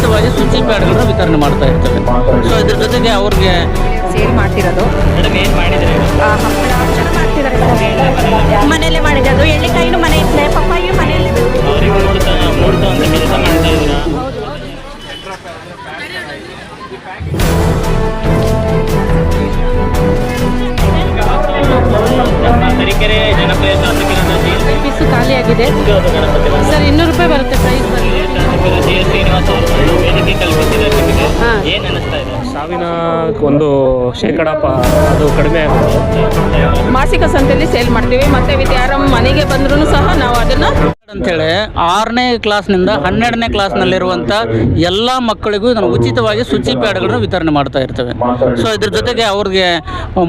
ಉಚಿತವಾಗಿ ಶುಚಿ ಪ್ಯಾಡ್ಗಳನ್ನ ವಿತರಣೆ ಮಾಡ್ತಾ ಇರ್ತೇವೆ. ಸೊ ಇದ್ರ ಜೊತೆಗೆ ಅವ್ರಿಗೆ ಸೇಲ್ ಮಾಡ್ತಿರೋದು ಹಪ್ಪಳ ಮಾಡ್ತಿದ್ದಾರೆ ಸರ್. ಮನೆಯಲ್ಲೇ ಮಾಡಿದ್ದು ಎಳ್ಳಿಕಾಯಿನೂ ಮನೆ ಇತ್ತಲೆ ಪಪ್ಪಾಯಿ ಮನೆಯಲ್ಲಿ ತರೀಕೆರೆ ಜನಪ್ರಿಯ ಪೀಸು ಖಾಲಿಯಾಗಿದೆ ಸರ್. 200 ರೂಪಾಯಿ ಬರುತ್ತೆ ಪ್ರೈಸ್. ಶ್ರೀನಿವಾಸ್ ಅವರು ವೇದಿಕೆ ಕಲ್ಪಿಸಿದ್ದಾರೆ. ನಿಮಗೆ ಏನು ಅನಿಸ್ತಾ ಇದೆ? ಸಾವಿನ ಒಂದು ಶೇಕಡ ಅದು ಕಡಿಮೆ ಆಗುತ್ತೆ. ಮಾಸಿಕ ಸಂತೆಯಲ್ಲಿ ಸೇಲ್ ಮಾಡ್ತೀವಿ. ಮತ್ತೆ ಯಾರ ಮನೆಗೆ ಬಂದ್ರೂ ಸಹ ನಾವು ಅದನ್ನು ಅಂತೇಳಿ 6ನೇ ಕ್ಲಾಸ್ನಿಂದ 12ನೇ ಕ್ಲಾಸ್ನಲ್ಲಿರುವಂಥ ಎಲ್ಲ ಮಕ್ಕಳಿಗೂ ಇದನ್ನು ಉಚಿತವಾಗಿ ಶುಚಿ ಪ್ಯಾಡ್ಗಳನ್ನು ವಿತರಣೆ ಮಾಡ್ತಾ ಇರ್ತೇವೆ. ಸೊ ಇದ್ರ ಜೊತೆಗೆ ಅವ್ರಿಗೆ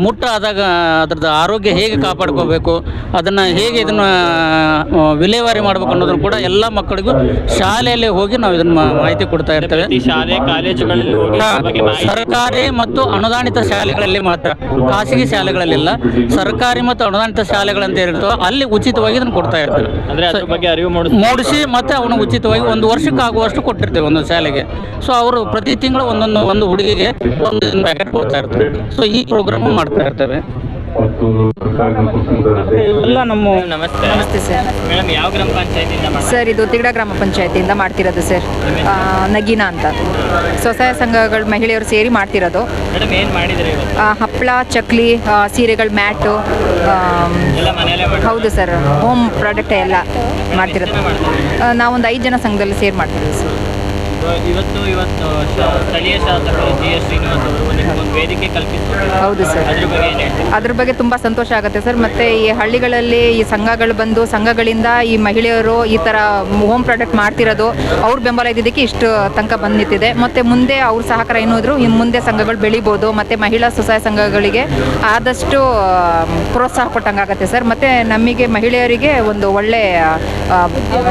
ಮುಟ್ಟಾದಾಗ ಅದ್ರದ್ದು ಆರೋಗ್ಯ ಹೇಗೆ ಕಾಪಾಡ್ಕೋಬೇಕು, ಅದನ್ನು ಹೇಗೆ ಇದನ್ನು ವಿಲೇವಾರಿ ಮಾಡಬೇಕು ಅನ್ನೋದನ್ನು ಕೂಡ ಎಲ್ಲ ಮಕ್ಕಳಿಗೂ ಶಾಲೆಯಲ್ಲಿ ಹೋಗಿ ನಾವು ಇದನ್ನು ಮಾಹಿತಿ ಕೊಡ್ತಾ ಇರ್ತೇವೆ. ಶಾಲೆ ಕಾಲೇಜುಗಳಲ್ಲಿ ಸರ್ಕಾರಿ ಮತ್ತು ಅನುದಾನಿತ ಶಾಲೆಗಳಲ್ಲಿ ಮಾತ್ರ, ಖಾಸಗಿ ಶಾಲೆಗಳಲ್ಲಿಲ್ಲ. ಸರ್ಕಾರಿ ಮತ್ತು ಅನುದಾನಿತ ಶಾಲೆಗಳಂತ ಇರ್ತವೆ, ಅಲ್ಲಿ ಉಚಿತವಾಗಿ ಇದನ್ನು ಕೊಡ್ತಾ ಇರ್ತೇವೆ. ಅಂದರೆ ಅದ್ರ ಬಗ್ಗೆ ಅರಿವು ಮೂಡಿಸಿ ಮತ್ತೆ ಅವನು ಉಚಿತವಾಗಿ 1 ವರ್ಷಕ್ಕೆ ಆಗುವಷ್ಟು ಕೊಟ್ಟಿರ್ತೇವೆ ಒಂದೊಂದು ಶಾಲೆಗೆ. ಸೊ ಅವರು ಪ್ರತಿ ತಿಂಗಳು ಒಂದು ಹುಡುಗಿಗೆ ಒಂದು ಪ್ಯಾಕೆಟ್ ಕೊಡ್ತಾ ಇರ್ತಾರೆ. ಸೊ ಈ ಪ್ರೋಗ್ರಾಮ್ ಮಾಡ್ತಾ ಇರ್ತೇವೆ. ಎಲ್ಲ ನಮ್ಮ ನಮಸ್ತೆ. ನಮಸ್ತೆ ಸರ್. ಮೇಡಮ್, ಯಾವ ಗ್ರಾಮ ಪಂಚಾಯತಿಯಿಂದ ಸರ್ ಇದು ತಿಗಡ ಗ್ರಾಮ ಪಂಚಾಯತಿಯಿಂದ ಮಾಡ್ತಿರೋದು ಸರ್. ನಗೀನಾ ಅಂತ ಸ್ವಸಹಾಯ ಸಂಘಗಳ ಮಹಿಳೆಯರು ಸೇರಿ ಮಾಡ್ತಿರೋದು. ಮೇಡಮ್, ಏನು ಮಾಡಿದ್ರಿ ಇವತ್ತು? ಹಪ್ಪಳ, ಚಕ್ಲಿ, ಸೀರೆಗಳ ಮ್ಯಾಟು. ಹೌದು ಸರ್, ಹೋಮ್ ಪ್ರಾಡಕ್ಟ್ ಎಲ್ಲ ಮಾಡ್ತಿರೋದು. ನಾವೊಂದು 5 ಜನ ಸಂಘದಲ್ಲಿ ಸೇರಿ ಮಾಡ್ತಿರೋದು ಸರ್. ಇವತ್ತು ಸ್ಥಳೀಯ ಶಾಸಕರು GS ಶ್ರೀನಿವಾಸ್ ಅವರು ನಿಮಗೊಂದು ವೇದಿಕೆ ಕಲ್ಪಿಸಿದ್ದಾರೆ. ಹೌದು ಸರ್. ಅದ್ರ ಬಗ್ಗೆ ಏನು ಹೇಳ್ತೀವಿ? ಅದ್ರ ಬಗ್ಗೆ ತುಂಬ ಸಂತೋಷ ಆಗುತ್ತೆ ಸರ್. ಮತ್ತು ಈ ಹಳ್ಳಿಗಳಲ್ಲಿ ಈ ಸಂಘಗಳು ಬಂದು ಸಂಘಗಳಿಂದ ಈ ಮಹಿಳೆಯರು ಈ ಥರ ಹೋಮ್ ಪ್ರಾಡಕ್ಟ್ ಮಾಡ್ತಿರೋದು ಅವ್ರ ಬೆಂಬಲ ಇದ್ದಿದ್ದಕ್ಕೆ ಇಷ್ಟು ತನಕ ಬಂದು ನಿಂತಿದೆ. ಮತ್ತು ಮುಂದೆ ಅವ್ರ ಸಹಕಾರ ಏನಾದರೂ ಇನ್ನು ಮುಂದೆ ಸಂಘಗಳು ಬೆಳಿಬೋದು. ಮತ್ತು ಮಹಿಳಾ ಸ್ವಸಹಾಯ ಸಂಘಗಳಿಗೆ ಆದಷ್ಟು ಪ್ರೋತ್ಸಾಹ ಕೊಟ್ಟಂಗಾಗತ್ತೆ ಸರ್. ಮತ್ತು ನಮಗೆ ಮಹಿಳೆಯರಿಗೆ ಒಂದು ಒಳ್ಳೆಯ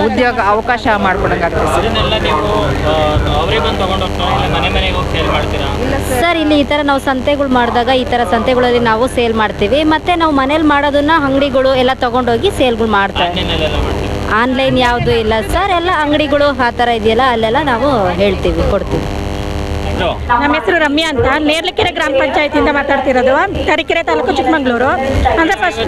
ಉದ್ಯೋಗ ಅವಕಾಶ ಮಾಡ್ಕೊಡಂಗಾಗುತ್ತೆ ಸರ್. ಇದನ್ನೆಲ್ಲ ನೀವು ಅವರೇ ಬಂದು ತಗೊಂಡು ಹೋಗ್ತಾರೆ, ಮನೆ ಮನೆಗೆ ಹೋಗಿ ಸೇಲ್ ಮಾಡ್ತೀರಾ? ಸರ್, ಇಲ್ಲಿ ಈ ಥರ ನಾವು ಸಂತೆಗಳು ಮಾಡಿದಾಗ ಈ ಥರ ಸಂತೆಗಳಲ್ಲಿ ನಾವು ಸೇಲ್ ಮಾಡ್ತೀವಿ. ಮತ್ತು ನಾವು ಮನೇಲಿ ಮಾಡೋದನ್ನ ಅಂಗಡಿಗಳು ಎಲ್ಲ ತೊಗೊಂಡೋಗಿ ಸೇಲ್ಗಳು ಮಾಡ್ತಾರೆ. ಆನ್ಲೈನ್ ಯಾವುದೂ ಇಲ್ಲ ಸರ್, ಎಲ್ಲ ಅಂಗಡಿಗಳು ಆ ಥರ ಇದೆಯಲ್ಲ ಅಲ್ಲೆಲ್ಲ ನಾವು ಹೇಳ್ತೀವಿ, ಕೊಡ್ತೀವಿ. ನಮ್ಮ ಹೆಸರು ರಮ್ಯಾ ಅಂತ, ನೇರ್ಲಕೆರೆ ಗ್ರಾಮ ಪಂಚಾಯತಿಯಿಂದ ಮಾತಾಡ್ತಿರೋದು, ತರೀಕೆರೆ ತಾಲೂಕು, ಚಿಕ್ಕಮಗಳೂರು. ಅಂದರೆ ಫಸ್ಟ್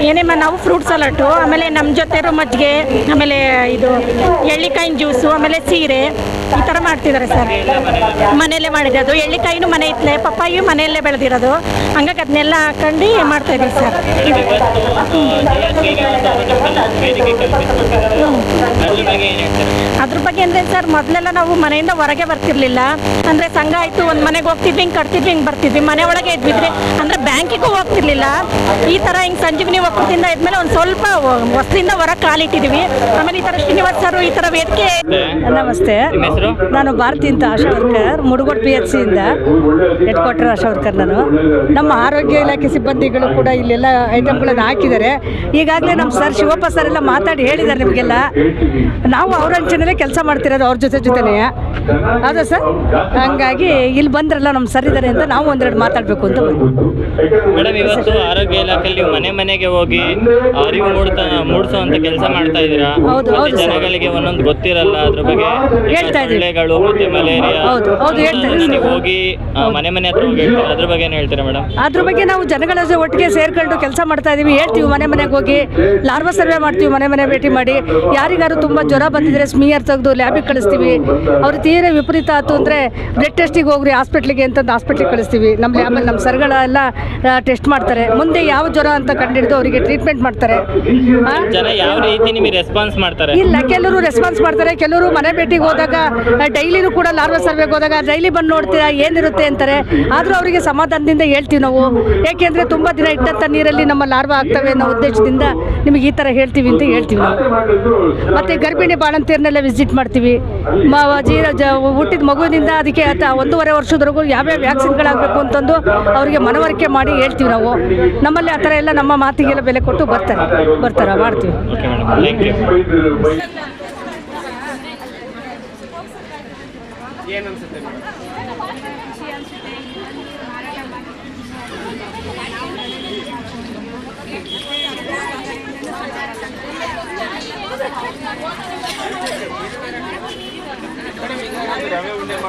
ಏನೇಮ್ಮ ನಾವು ಫ್ರೂಟ್ ಸಲಾಟು, ಆಮೇಲೆ ನಮ್ಮ ಜೊತೆ ಮಜ್ಜಿಗೆ, ಆಮೇಲೆ ಇದು ಎಳ್ಳಿಕಾಯಿನ ಜ್ಯೂಸು, ಆಮೇಲೆ ಸೀರೆ ಈ ಥರ ಮಾಡ್ತಿದ್ದಾರೆ ಸರ್. ಮನೆಯಲ್ಲೇ ಮಾಡಿರೋದು ಎಳ್ಳಿಕಾಯಿನೂ ಮನೆ ಇತ್ತಲೆ ಪಪ್ಪಾಯಿ ಮನೆಯಲ್ಲೇ ಬೆಳೆದಿರೋದು, ಹಂಗಾಗಿ ಅದನ್ನೆಲ್ಲ ಹಾಕೊಂಡು ಮಾಡ್ತಾ ಇದ್ದೀವಿ ಸರ್. ಅದ್ರ ಬಗ್ಗೆ ಅಂದರೆ ಸರ್, ಮೊದಲೆಲ್ಲ ನಾವು ಮನೆಯಿಂದ ಹೊರಗೆ ಬರ್ತಿರ್ಲಿಲ್ಲ. ಅಂದರೆ ಸಂಘ ಆಯಿತು, ಒಂದು ಮನೆಗೆ ಹೋಗ್ತಿದ್ವಿ, ಹಿಂಗೆ ಕಟ್ತಿದ್ವಿ, ಹಿಂಗೆ ಬರ್ತಿದ್ವಿ, ಮನೆ ಒಳಗೆ ಇದ್ಬಿದ್ರೆ ಅಂದರೆ ಬ್ಯಾಂಕಿಗೂ ಹೋಗ್ತಿರ್ಲಿಲ್ಲ. ಈ ಥರ ಹಿಂಗೆ ಸಂಜೀವಿನಿ ಒಕ್ಕೂಟದಿಂದ ಇದ್ಮೇಲೆ ಒಂದು ಸ್ವಲ್ಪ ಹೊಸದಿಂದ ಹೊರಗೆ ಕಾಲಿಟ್ಟಿದ್ವಿ. ಆಮೇಲೆ ಈ ಥರ ಶ್ರೀನಿವಾಸ್ ಸರ್ ಈ ಥರ ವೇದಿಕೆ. ನಮಸ್ತೆ, ನಾನು ಭಾರತಿ ಅಂತ ಆಶಾ ವರ್ಕರ್, ಮುಡುಗೋಡು PHC ಇಂದ ಹೆಡ್ ಕ್ವಾರ್ಟರ್ ಆಶಾ ವರ್ಕರ್ ನಾನು. ನಮ್ಮ ಆರೋಗ್ಯ ಇಲಾಖೆ ಸಿಬ್ಬಂದಿಗಳು ಕೂಡ ಇಲ್ಲೆಲ್ಲ ಐಟಮ್ಗಳನ್ನು ಹಾಕಿದ್ದಾರೆ. ಈಗಾಗಲೇ ನಮ್ಮ ಸರ್ ಶಿವಪ್ಪ ಸರ್ ಎಲ್ಲ ಮಾತಾಡಿ ಹೇಳಿದ್ದಾರೆ ನಿಮಗೆಲ್ಲ. ನಾವು ಅವ್ರ ಅಂಚೆನಲ್ಲೇ ಕೆಲಸ ಮಾಡ್ತಿರೋದು, ಅವ್ರ ಜೊತೆನೇ. ಹೌದಾ ಸರ್? ಹಂಗಾಗಿ ಇಲ್ಲಿ ಬಂದ್ರಲ್ಲ ನಮ್ಮ ಸರ್ ಇದ್ದಾರೆ ಅಂತ ನಾವು ಒಂದೆರಡು ಮಾತಾಡಬೇಕು ಅಂತ ಬಂದ್ವಿ. ಮೇಡಮ್, ಇವತ್ತು ಆರೋಗ್ಯ ಇಲಾಖೆಯಲ್ಲಿ ಮನೆ ಮನೆಗೆ ಹೋಗಿ ಅರಿವು ಮೂಡಿಸುವಂತ ಕೆಲಸ ಮಾಡ್ತಾ ಇದ್ದೀರಾ? ಹೌದು ಹೌದು ಸರ್. ಜನಗಳಿಗೆ ಒಂದೊಂದು ಗೊತ್ತಿರಲ್ಲ ಅದ್ರ ಬಗ್ಗೆ, ಹೇಳ್ತಾ ಇದ್ದೀವಿ. ಸೊಳ್ಳೆಗಳು ಮತ್ತೆ ಮಲೇರಿಯಾ. ಹೌದು ಹೌದು ಹೇಳ್ತಾ ಇದ್ದೀವಿ. ಹೋಗಿ ಮನೆ ಮನೆ ಹತ್ರ ಹೋಗಿ ಹೇಳ್ತಾರೆ, ಅದ್ರ ಬಗ್ಗೆ ಏನು ಹೇಳ್ತೀರಾ ಮೇಡಮ್? ಅದ್ರ ಬಗ್ಗೆ ನಾವು ಜನಗಳ ಒಟ್ಟಿಗೆ ಸೇರ್ಕೊಂಡು ಕೆಲಸ ಮಾಡ್ತಾ ಇದೀವಿ. ಹೇಳ್ತೀವಿ, ಮನೆ ಮನೆಗೆ ಹೋಗಿ ಲಾರ್ವಾ ಸರ್ವೆ ಮಾಡ್ತೀವಿ, ಮನೆ ಮನೆ ಭೇಟಿ ಮಾಡಿ. ಯಾರಿಗಾರು ತುಂಬ ಜ್ವರ ಬಂದಿದ್ರೆ ಸ್ಮಿಯರ್ ತೆಗೆದು ಲ್ಯಾಬಿಗೆ ಕಳಿಸ್ತೀವಿ. ಅವ್ರು ತೀರ ವಿಪರೀತ ಆಯ್ತು ಅಂದರೆ ಬ್ಲಡ್ ಟೆಸ್ಟಿಗೆ ಹೋಗ್ರಿ ಹಾಸ್ಪಿಟ್ಲಿಗೆ ಅಂತಂದು ಹಾಸ್ಪಿಟ್ಲಿಗೆ ಕಳಿಸ್ತೀವಿ. ನಮ್ಮ ಲ್ಯಾಬಲ್ಲಿ ನಮ್ಮ ಸರ್ಗಳೆಲ್ಲ ಟೆಸ್ಟ್ ಮಾಡ್ತಾರೆ. ಮುಂದೆ ಯಾವ ಜ್ವರ ಅಂತ ಕಂಡುಹಿಡಿದು ಅವರಿಗೆ ಟ್ರೀಟ್ಮೆಂಟ್ ಮಾಡ್ತಾರೆ. ಜನ ಯಾವ ರೀತಿ ನಿಮಗೆ ರೆಸ್ಪಾನ್ಸ್ ಮಾಡ್ತಾರೆ? ಇಲ್ಲ, ಕೆಲವರು ರೆಸ್ಪಾನ್ಸ್ ಮಾಡ್ತಾರೆ, ಕೆಲವರು ಮನೆ ಭೇಟಿಗೆ ಹೋದಾಗ ಡೈಲಿನೂ ಕೂಡ ಲಾರ್ವಾ ಸರ್ವೆಗೆ ಹೋದಾಗ ಡೈಲಿ ಬಂದು ನೋಡ್ತೀರಾ ಏನಿರುತ್ತೆ ಅಂತಾರೆ. ಆದರೂ ಅವರಿಗೆ ಸಮಾಧಾನದಿಂದ ಹೇಳ್ತೀವಿ ನಾವು. ಏಕೆಂದರೆ ತುಂಬ ದಿನ ಇಟ್ಟಂಥ ನೀರಲ್ಲಿ ನಮ್ಮ ಲಾರ್ವಾ ಆಗ್ತವೆ ಅನ್ನೋ ಉದ್ದೇಶದಿಂದ ನಿಮಗೆ ಈ ಥರ ಹೇಳ್ತೀವಿ ಅಂತ ಹೇಳ್ತೀವಿ ನಾವು. ಮತ್ತು ಗರ್ಭಿಣಿ ಬಾಣಂತಿಯರನ್ನೆಲ್ಲ ವಿಸಿಟ್ ಮಾಡ್ತೀವಿ. ಹುಟ್ಟಿದ ಮಗುವಿನಿಂದ ಅದಕ್ಕೆ 1.5 ವರ್ಷದವರೆಗೂ ಯಾವ್ಯಾವ ವ್ಯಾಕ್ಸಿನ್ಗಳಾಗಬೇಕು ಅಂತಂದು ಅವರಿಗೆ ಮನವರಿಕೆ ಮಾಡಿ ಹೇಳ್ತೀವಿ ನಾವು. ನಮ್ಮಲ್ಲಿ ಆ ಥರ ಎಲ್ಲ ನಮ್ಮ ಮಾತಿಗೆಲ್ಲ ಬೆಲೆ ಕೊಟ್ಟು ಬರ್ತಾರೆ ಮಾಡ್ತೀವಿ.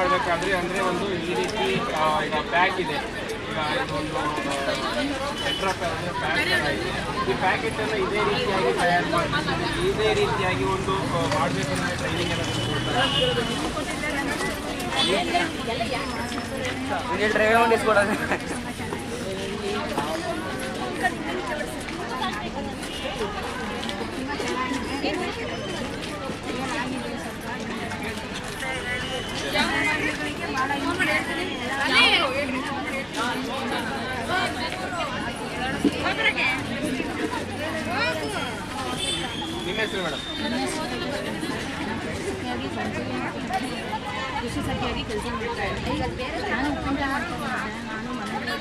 ಮಾಡಬೇಕಾದ್ರೆ ಅಂದರೆ ಒಂದು ಈ ರೀತಿ ಈಗ ಪ್ಯಾಕ್ ಇದೆ. ಈಗ ಇದೊಂದು ಟೆಟ್ರಾ ಪ್ಯಾಕ್ ಇದೆ. ಈ ಪ್ಯಾಕೆಟನ್ನು ಇದೇ ರೀತಿಯಾಗಿ ತಯಾರು ಮಾಡ್ತೀವಿ. ಇದೇ ರೀತಿಯಾಗಿ ಒಂದು ಮಾಡಬೇಕಂದ್ರೆ ಟ್ರೈನಿಂಗ್ ಎಲ್ಲ ನಿಮ್ಮ ಹೆಸರು ಮೇಡಮ್? ಕೃಷಿ ಸಖಿಯಾಗಿ ಕೆಲಸ ಮಾಡ್ತಾ ಇದ್ದೆ. ನಾನು ಉಪ್ಪಿನಕಾಯಿ ಮಾಡ್ಕೊಂಡಿದ್ದೆ. ನಾನು ಮನೆಯಲ್ಲಿ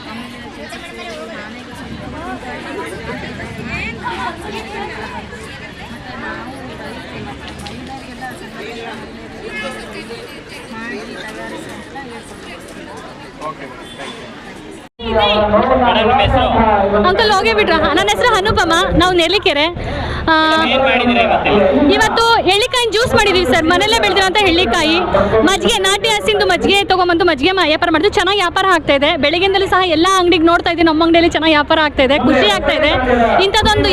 ಆಮೇಲೆ ಕೆಲಸಕ್ಕೆ ನಾನೇ ಮಾಡಿ ತಯಾರಿಸಿ ಅಂತ ಹೇಳ್ಕೊಡ್ತೀನಿ. Okay madam, thank you. Madam ನಿಮ್ಮ ಹೆಸರು? ಅಂಕಲ್ ಹೋಗೇ ಬಿಟ್ರ. ನನ್ನ ಹೆಸರು ಅನುಪಮ, ನಾವು ನೆಲ್ಲಿಕೆರೆ. ಏನು ಮಾಡಿದ್ದೀರಾ ಇವತ್ತಿಲ್ಲಿ? ಇವತ್ತು ಎಳ್ಳಿಕಾಯಿ ಜ್ಯೂಸ್ ಮಾಡಿದೀವಿ ಸರ್, ಮನೆಯಲ್ಲೇ ಬೆಳೆದಿರೋಂಥ ಎಳ್ಳಿಕಾಯಿ. ಮಜ್ಜಿಗೆ, ನಾಟಿ ಹಸಿಂದು ಮಜ್ಜಿಗೆ ತೊಗೊಂಬಂದು ಮಜ್ಜಿಗೆ ವ್ಯಾಪಾರ ಮಾಡಿದ್ವಿ. ಚೆನ್ನಾಗಿ ವ್ಯಾಪಾರ ಆಗ್ತಾ ಇದೆ. ಬೆಳಗ್ಗೆಯಿಂದಲೂ ಸಹ ಎಲ್ಲ ಅಂಗಡಿಗೆ ನೋಡ್ತಾ ಇದ್ದೀವಿ, ನಮ್ಮ ಅಂಗಡಿಯಲ್ಲಿ ಚೆನ್ನಾಗಿ ವ್ಯಾಪಾರ ಆಗ್ತಾ ಇದೆ. ಖುಷಿ ಆಗ್ತಾ ಇದೆ. ಇಂಥದ್ದೊಂದು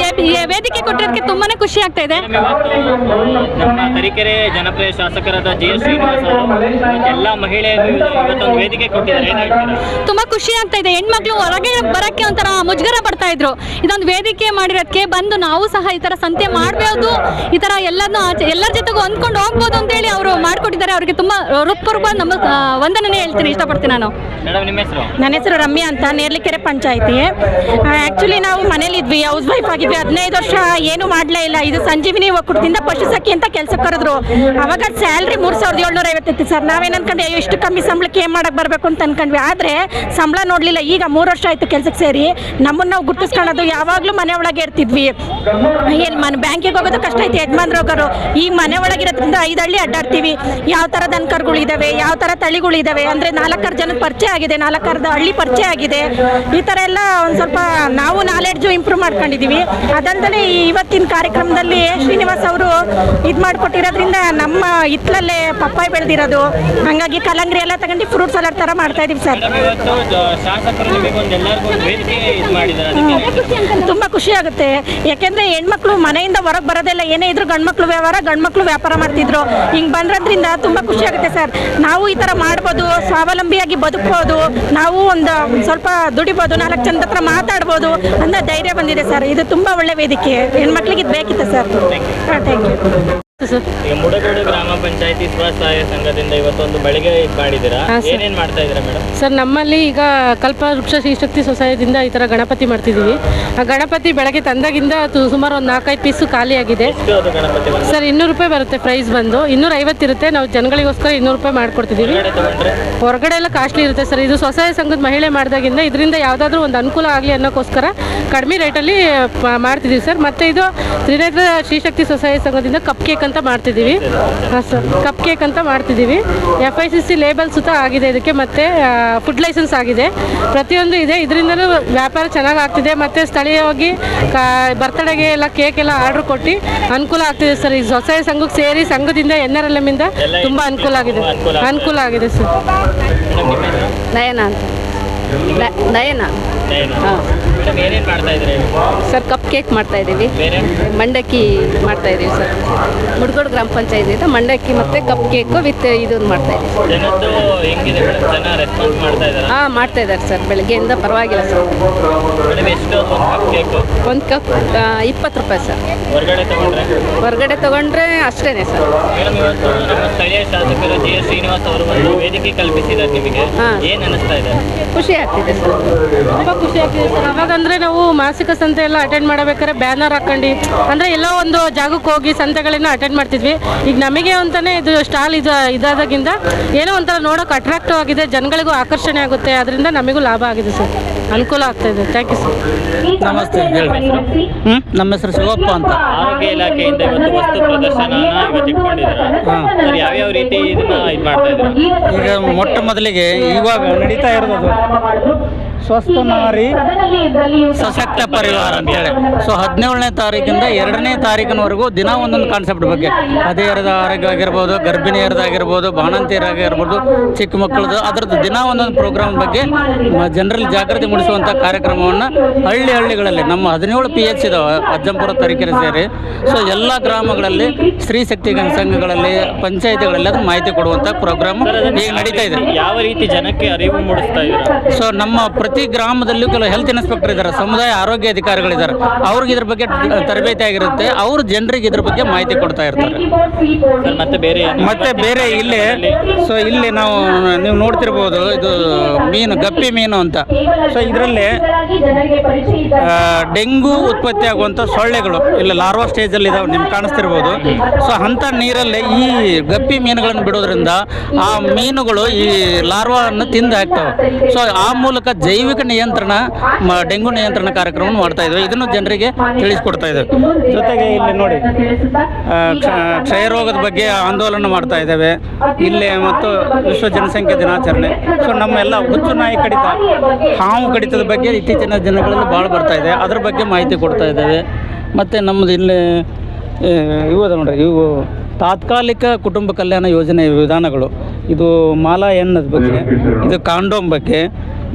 ವೇದಿಕೆ ಕೊಟ್ಟಿರೋದಕ್ಕೆ ತುಂಬಾನೇ ಖುಷಿ ಆಗ್ತಾ ಇದೆ. ಇವತ್ತು ನಮ್ಮ ತರೀಕೆರೆ ಜನಪ್ರಿಯ ಶಾಸಕರಾದ ಜಿ ಎಸ್ ಶ್ರೀನಿವಾಸ್ ಅವರು ಎಲ್ಲ ಮಹಿಳೆಯರು ಇವತ್ತೊಂದು ವೇದಿಕೆ ಕೊಟ್ಟಿದ್ದಾರೆ. ಏನು ಹೇಳ್ತೀರಾ? ತುಂಬಾ ಖುಷಿ ಆಗ್ತಾ ಇದೆ. ಹೆಣ್ಮಕ್ಳು ಹೊರಗೆ ಬರಕ್ಕೆ ಒಂಥರ ಮುಜುಗರ ಪಡ್ತಾ ಇದ್ರು. ಇದೊಂದು ವೇದಿಕೆ ಮಾಡಿರೋದಕ್ಕೆ ಬಂದು ನಾವು ಸಹ ಈ ತರ ಸಂತೆ ಮಾಡಬಹುದು, ಈ ತರ ಎಲ್ಲರನ್ನೂ ಎಲ್ಲರ ಜೊತೆಗೂ ಹೊಂದ್ಕೊಂಡು ಹೋಗ್ಬೋದು ಅಂತೇಳಿ ಅವರು ಮಾಡಿಕೊಟ್ಟಿದ್ದಾರೆ. ಅವರಿಗೆ ತುಂಬಾ ಹೃತ್ಪೂರ್ವಕ ನಮ್ಮ ವಂದನೆ ಹೇಳ್ತೀನಿ, ಇಷ್ಟಪಡ್ತೀನಿ ನಾನು. ಮೇಡಮ್ ನಿಮ್ಮ ಹೆಸರು? ನನ್ನ ಹೆಸರು ರಮ್ಯಾ ಅಂತ, ನೇರ್ಲಿಕೆರೆ ಪಂಚಾಯತಿ. ಆ್ಯಕ್ಚುಲಿ ನಾವು ಮನೇಲಿದ್ವಿ, ಹೌಸ್ ವೈಫ್ ಆಗಿದ್ವಿ. 15 ವರ್ಷ ಏನು ಮಾಡಲೇ ಇಲ್ಲ. ಇದು ಸಂಜೀವಿನಿ ಒಕ್ಕೂಟದಿಂದ ಪಶು ಸಖಿ ಅಂತ ಕೆಲಸ ಕರೆದ್ರು. ಅವಾಗ ಸ್ಯಾಲ್ರಿ 3750 ಇತ್ತು ಸರ್. ನಾವೇನು ಅನ್ಕೊಂಡ್ವಿ, ಅಯ್ಯೋ ಇಷ್ಟು ಕಮ್ಮಿ ಸಂಬಳಕ್ಕೆ ಏನು ಮಾಡಕ್ಕೆ ಬರಬೇಕು ಅಂತ ಅನ್ಕೊಂಡ್ವಿ. ಆದರೆ ಸಂಬಳ ನೋಡಲಿಲ್ಲ. ಈಗ 3 ವರ್ಷ ಆಯಿತು ಕೆಲಸಕ್ಕೆ ಸೇರಿ. ನಮ್ಮನ್ನು ನಾವು ಗುರ್ತಿಸ್ಕೊಳ್ಳೋದು ಯಾವಾಗಲೂ ಮನೆ ಒಳಗೆ ಇರ್ತಿದ್ವಿ. ಏನು ಬ್ಯಾಂಕಿಗೆ ಹೋಗೋದು ಕಷ್ಟ ಐತಿ, ಯಜಮಾನ್ರು ಹೋಗೋರು. ಈಗ ಮನೆ ಒಳಗಿರೋದ್ರಿಂದ 5 ಹಳ್ಳಿ ಅಡ್ಡಾಡ್ತೀವಿ. ಯಾವ ಥರ ದನಕರುಗಳಿದ್ದಾವೆ, ಯಾವ ಥರ ತಳಿಗಳಿದ್ದಾವೆ ಅಂದರೆ 4 ಜನದ ಪರಿಚಯ ಆಗಿದೆ, 4 ಹಳ್ಳಿ ಪರಿಚಯ ಆಗಿದೆ. ಈ ಥರ ಎಲ್ಲ ಒಂದು ಸ್ವಲ್ಪ ನಾವು ನಾಲೆಡ್ಜು ಇಂಪ್ರೂವ್ ಮಾಡ್ಕೊಂಡಿದ್ದೀವಿ. ಅದಲ್ಲದೆ ಇವತ್ತಿನ ಕಾರ್ಯಕ್ರಮದಲ್ಲಿ ಶ್ರೀನಿವಾಸ್ ಅವರು ಇದು ಮಾಡಿಕೊಟ್ಟಿರೋದ್ರಿಂದ ನಮ್ಮ ಹಿತ್ತಲಲ್ಲೇ ಪಪ್ಪಾಯಿ ಬೆಳೆದಿರೋದು, ಹಾಗಾಗಿ ಕಲ್ಲಂಗಡಿ ಎಲ್ಲ ತಗೊಂಡು ಫ್ರೂಟ್ ಸಲಾಡ್ ಥರ ಮಾಡ್ತಾ ಇದೀವಿ ಸರ್. ಇವತ್ತು ಶಾಸಕರು ನಿಮಗೆ ಎಲ್ಲರಿಗೂ ಒಂದು ವೇದಿಕೆ ಇದು ಮಾಡಿದ್ದಾರೆ, ಅದಕ್ಕೆ ತುಂಬ ಖುಷಿ ಆಗುತ್ತೆ. ಯಾಕೆಂದರೆ ಹೆಣ್ಮಕ್ಳು ಮನೆಯಿಂದ ಹೊರಗೆ ಬರೋದೆಲ್ಲ, ಏನೇ ಇದ್ರು ಗಂಡ್ಮಕ್ಳು ವ್ಯಾಪಾರ ಮಾಡ್ತಿದ್ರು. ಹಿಂಗೆ ಬಂದ್ರಿಂದ ತುಂಬ ಖುಷಿ ಆಗುತ್ತೆ ಸರ್. ನಾವು ಈ ಥರ ಮಾಡ್ಬೋದು, ಸ್ವಾವಲಂಬಿಯಾಗಿ ಬದುಕ್ಬೋದು, ನಾವು ಒಂದು ಸ್ವಲ್ಪ ದುಡಿಬೋದು, 4 ಜನದ ಹತ್ರ ಮಾತಾಡ್ಬೋದು ಅನ್ನೋ ಧೈರ್ಯ ಬಂದಿದೆ ಸರ್. ಇದು ತುಂಬ ಒಳ್ಳೆ ವೇದಿಕೆ, ಹೆಣ್ಮಕ್ಳಿಗೆ ಇದು ಬೇಕಿತ್ತು ಸರ್. Thank you. ಈಗ ಮುಡಗೋಡು ಗ್ರಾಮ ಪಂಚಾಯತಿ ಸ್ವಸಹಾಯ ಸಂಘದಿಂದ ಇವತ್ತೊಂದು ಬೆಳಿಗ್ಗೆ ಇದು ಮಾಡಿದ್ದೀರಾ, ಏನೇನು ಮಾಡ್ತಾ ಇದ್ದೀರಾ ಮೇಡಮ್? ಸರ್, ನಮ್ಮಲ್ಲಿ ಈಗ ಕಲ್ಪವೃಕ್ಷ ಶ್ರೀಶಕ್ತಿ ಸೊಸೈಟಿಯಿಂದ ಈ ಥರ ಗಣಪತಿ ಮಾಡ್ತಿದ್ದೀವಿ. ಆ ಗಣಪತಿ ಬೆಳಗ್ಗೆ ತಂದಾಗಿಂದ ಸುಮಾರು ಒಂದು 4-5 ಪೀಸು ಖಾಲಿಯಾಗಿದೆ ಅದು ಗಣಪತಿ ಸರ್. 200 ರೂಪಾಯಿ ಬರುತ್ತೆ ಪ್ರೈಸ್ ಬಂದು. 250 ಇರುತ್ತೆ. ನಾವು ಜನಗಳಿಗೋಸ್ಕರ 200 ರೂಪಾಯಿ ಮಾಡ್ಕೊಡ್ತಿದ್ದೀವಿ. ತಗೊಂಡ್ರೆ ಹೊರಗಡೆ ಎಲ್ಲ ಕಾಸ್ಟ್ಲಿ ಇರುತ್ತೆ ಸರ್. ಇದು ಸ್ವಸಹಾಯ ಸಂಘದ ಮಹಿಳೆ ಮಾಡಿದಾಗಿಂದ ಇದರಿಂದ ಯಾವುದಾದ್ರೂ ಒಂದು ಅನುಕೂಲ ಆಗಲಿ ಅನ್ನೋಕ್ಕೋಸ್ಕರ ಕಡಿಮೆ ರೇಟಲ್ಲಿ ಮಾಡ್ತಿದ್ದೀವಿ ಸರ್. ಮತ್ತು ಇದು ತ್ರಿನೇತ್ರ ಶ್ರೀಶಕ್ತಿ ಸ್ವಸಹಾಯ ಸಂಘದಿಂದ ಕಪ್ ಕೇಕ್ ಅಂತ ಮಾಡ್ತಿದ್ದೀವಿ. ಹಾಂ ಸರ್, ಕಪ್ ಕೇಕ್ ಅಂತ ಮಾಡ್ತಿದ್ದೀವಿ. FICC ಲೇಬಲ್ ಸುತ್ತ ಆಗಿದೆ ಇದಕ್ಕೆ, ಮತ್ತು ಫುಡ್ ಲೈಸೆನ್ಸ್ ಆಗಿದೆ, ಪ್ರತಿಯೊಂದು ಇದೆ. ಇದರಿಂದಲೂ ವ್ಯಾಪಾರ ಚೆನ್ನಾಗಿ ಆಗ್ತಿದೆ. ಮತ್ತು ಸ್ಥಳೀಯವಾಗಿ ಬರ್ತಡೆಗೆ ಎಲ್ಲ ಕೇಕ್ ಎಲ್ಲ ಆರ್ಡ್ರ್ ಕೊಟ್ಟು ಅನುಕೂಲ ಆಗ್ತಿದೆ ಸರ್. ಈ ಸ್ವಸಹಾಯ ಸಂಘಕ್ಕೆ ಸೇರಿ ಸಂಘದಿಂದ NRLM ಇಂದ ತುಂಬ ಅನುಕೂಲ ಆಗಿದೆ ಸರ್. ನಯನ ಅಂತ. ನಯನ ಹಾಂ ಮೇಡಮ್, ಏನೇನು ಮಾಡ್ತಾ ಇದ್ದೀರಾ ಸರ್? ಕಪ್ ಕೇಕ್ ಮಾಡ್ತಾ ಇದ್ದೀವಿ, ಬೇರೆ ಮಂಡಕ್ಕಿ ಮಾಡ್ತಾ ಇದ್ದೀವಿ ಸರ್. ಮುಡಗೋಡು ಗ್ರಾಮ ಪಂಚಾಯತಿಯಿಂದ ಮಂಡಕ್ಕಿ ಮತ್ತು ಕಪ್ ಕೇಕು ವಿತ್ ಇದನ್ನು ಮಾಡ್ತಾ ಇದ್ದೀವಿ. ಜನದ್ದು ಹೆಂಗಿದೆ ಮೇಡಮ್? ಜನ ರೆಸ್ಪಾನ್ಸ್ ಮಾಡ್ತಾ ಇದ್ದಾರೆ? ಹಾಂ, ಮಾಡ್ತಾ ಇದ್ದಾರೆ ಸರ್. ಬೆಳಗ್ಗೆಯಿಂದ ಪರವಾಗಿಲ್ಲ ಸರ್. ಮೇಡಮ್, ಎಷ್ಟು ಒಂದು ಕಪ್ ಕೇಕು? ಒಂದು ಕಪ್ 20 ರೂಪಾಯಿ ಸರ್. ಹೊರಗಡೆ ತೊಗೊಂಡ್ರೆ ಅಷ್ಟೇ ಸರ್. ಮೇಡಮ್, ಇವತ್ತು ನಮ್ಮ ಸ್ಥಳೀಯ ಶಾಸಕರು ಜಿ ಎಸ್ ಶ್ರೀನಿವಾಸ್ ಅವರು ಒಂದು ವೇದಿಕೆ ಕಲ್ಪಿಸಿದ್ದಾರೆ ನಿಮಗೆ, ಏನು ಅನ್ನಿಸ್ತಾ ಇದೆ? ಖುಷಿ ಆಗ್ತಿದೆ ಸರ್, ತುಂಬ ಖುಷಿ ಆಗ್ತಿದೆ ಸರ್. ಅವಾಗಂದರೆ ನಾವು ಮಾಸಿಕ ಸಂತೆ ಎಲ್ಲ ಅಟೆಂಡ್ ಮಾಡಬೇಕಾದ್ರೆ ಬ್ಯಾನರ್ ಹಾಕೊಂಡು ಅಂದರೆ ಎಲ್ಲೋ ಒಂದು ಜಾಗಕ್ಕೆ ಹೋಗಿ ಸಂತೆಗಳನ್ನ ಅಟೆಂಡ್ ಮಾಡ್ತಿದ್ವಿ. ಈಗ ನಮಗೆ ಅಂತಾನೆ ಇದು ಸ್ಟಾಲ್ ಇದಾದಾಗಿಂದ ಏನೋ ಒಂಥರ ನೋಡೋಕೆ ಅಟ್ರಾಕ್ಟಿವ್ ಆಗಿದೆ, ಜನಗಳಿಗೂ ಆಕರ್ಷಣೆ ಆಗುತ್ತೆ. ಅದರಿಂದ ನಮಗೂ ಲಾಭ ಆಗಿದೆ ಸರ್, ಅನುಕೂಲ ಆಗ್ತಾ ಇದೆ. Thank you sir. ನಮಸ್ತೆ, ಹೇಳಿ. ನಮ್ಮ ಹೆಸರು ಶಿವಪ್ಪ ಅಂತ. ಆರೋಗ್ಯ ಇಲಾಖೆಯಿಂದ ಇವತ್ತು ವಸ್ತು ಪ್ರದರ್ಶನ ಇವತ್ತು ಇಟ್ಕೊಂಡಿದ್ದಾರೆ. ಸರ್, ಯಾವ್ಯಾವ ರೀತಿ ಇದನ್ನ ಇದು ಮಾಡ್ತಾ ಇದ್ದಾರೆ? ಈಗ ಮೊಟ್ಟ ಮೊದಲಿಗೆ ಇವಾಗ ನಡೀತಾ ಇರೋದು ಸ್ವಸ್ಥ ನಾರಿ ಸಶಕ್ತ ಪರಿವಾರ ಅಂತೇಳಿ. ಸೊ 17ನೇ ತಾರೀಕಿಂದ 2ನೇ ತಾರೀಕಿನವರೆಗೂ ದಿನ ಒಂದೊಂದು ಕಾನ್ಸೆಪ್ಟ್ ಬಗ್ಗೆ, ಹದಿಹರೆಯದ ಆರೋಗ್ಯ ಆಗಿರ್ಬೋದು, ಗರ್ಭಿಣಿಯರದಾಗಿರ್ಬೋದು, ಬಾಣಂತಿಯರಾಗಿರ್ಬೋದು, ಚಿಕ್ಕ ಮಕ್ಕಳದು, ಅದರದ್ದು ದಿನ ಒಂದೊಂದು ಪ್ರೋಗ್ರಾಮ್ ಬಗ್ಗೆ ಜನರಲ್ಲಿ ಜಾಗೃತಿ ಮೂಡಿಸುವಂಥ ಕಾರ್ಯಕ್ರಮವನ್ನು ಹಳ್ಳಿಗಳಲ್ಲಿ ನಮ್ಮ 17 PH ಇದಾವೆ ಅಜ್ಜಂಪುರ ತರೀಕೆರೆ ಸೇರಿ. ಸೊ ಎಲ್ಲ ಗ್ರಾಮಗಳಲ್ಲಿ ಸ್ತ್ರೀ ಶಕ್ತಿ ಸಂಘಗಳಲ್ಲಿ, ಪಂಚಾಯಿತಿಗಳಲ್ಲಿ ಅದನ್ನು ಮಾಹಿತಿ ಕೊಡುವಂಥ ಪ್ರೋಗ್ರಾಮ್ ಈಗ ನಡೀತಾ ಇದೆ. ಯಾವ ರೀತಿ ಜನಕ್ಕೆ ಅರಿವು ಮೂಡಿಸ್ತಾ ಇದ್ದೀರಾ? ಸೊ ನಮ್ಮ ಪ್ರತಿ ಗ್ರಾಮದಲ್ಲೂ ಕೆಲವು ಹೆಲ್ತ್ ಇನ್ಸ್ಪೆಕ್ಟರ್ ಇದ್ದಾರೆ, ಸಮುದಾಯ ಆರೋಗ್ಯ ಅಧಿಕಾರಿಗಳಿದ್ದಾರೆ. ಅವ್ರಿಗೆ ಇದ್ರ ಬಗ್ಗೆ ತರಬೇತಿ ಆಗಿರುತ್ತೆ, ಅವರು ಜನರಿಗೆ ಇದ್ರ ಬಗ್ಗೆ ಮಾಹಿತಿ ಕೊಡ್ತಾ ಇರ್ತಾರೆ. ಮತ್ತೆ ಬೇರೆ ಇಲ್ಲಿ ನೀವು ನೋಡ್ತಿರ್ಬೋದು, ಇದು ಮೀನು ಗಪ್ಪಿ ಮೀನು ಅಂತ. ಸೊ ಇದರಲ್ಲಿ ಡೆಂಗು ಉತ್ಪತ್ತಿ ಆಗುವಂಥ ಸೊಳ್ಳೆಗಳು ಇಲ್ಲಿ ಲಾರ್ವಾ ಸ್ಟೇಜಲ್ಲಿ ಇದಾವೆ, ನಿಮ್ಗೆ ಕಾಣಿಸ್ತಿರ್ಬೋದು. ಸೊ ಅಂಥ ನೀರಲ್ಲಿ ಈ ಗಪ್ಪಿ ಮೀನುಗಳನ್ನು ಬಿಡೋದ್ರಿಂದ ಆ ಮೀನುಗಳು ಈ ಲಾರ್ವಾವನ್ನು ತಿಂದು ಹಾಕ್ತವೆ. ಸೊ ಆ ಮೂಲಕ ಜೈವಿಕ ನಿಯಂತ್ರಣ, ಡೆಂಗು ನಿಯಂತ್ರಣ ಕಾರ್ಯಕ್ರಮವನ್ನು ಮಾಡ್ತಾ ಇದ್ದೇವೆ. ಇದನ್ನು ಜನರಿಗೆ ತಿಳಿಸ್ಕೊಡ್ತಾ ಇದ್ದೇವೆ. ಜೊತೆಗೆ ಇಲ್ಲಿ ನೋಡಿ ಕ್ಷಯರೋಗದ ಬಗ್ಗೆ ಆಂದೋಲನ ಮಾಡ್ತಾ ಇದ್ದೇವೆ ಇಲ್ಲೇ, ಮತ್ತು ವಿಶ್ವ ಜನಸಂಖ್ಯೆ ದಿನಾಚರಣೆ. ಸೊ ನಮ್ಮೆಲ್ಲ ಹುಚ್ಚು ನಾಯಿ ಕಡಿತ, ಹಾವು ಕಡಿತದ ಬಗ್ಗೆ ಇತ್ತೀಚಿನ ದಿನಗಳಲ್ಲಿ ಭಾಳ ಬರ್ತಾ ಇದೆ, ಅದ್ರ ಬಗ್ಗೆ ಮಾಹಿತಿ ಕೊಡ್ತಾ ಇದ್ದೇವೆ. ಮತ್ತು ನಮ್ಮದು ಇಲ್ಲಿ ಇವು ಅದ ನೋಡ್ರಿ, ಇವು ತಾತ್ಕಾಲಿಕ ಕುಟುಂಬ ಕಲ್ಯಾಣ ಯೋಜನೆ ವಿಧಾನಗಳು. ಇದು ಮಾಲಾ ಎನ್ನದ ಬಗ್ಗೆ, ಇದು ಕಾಂಡೋಮ್ ಬಗ್ಗೆ,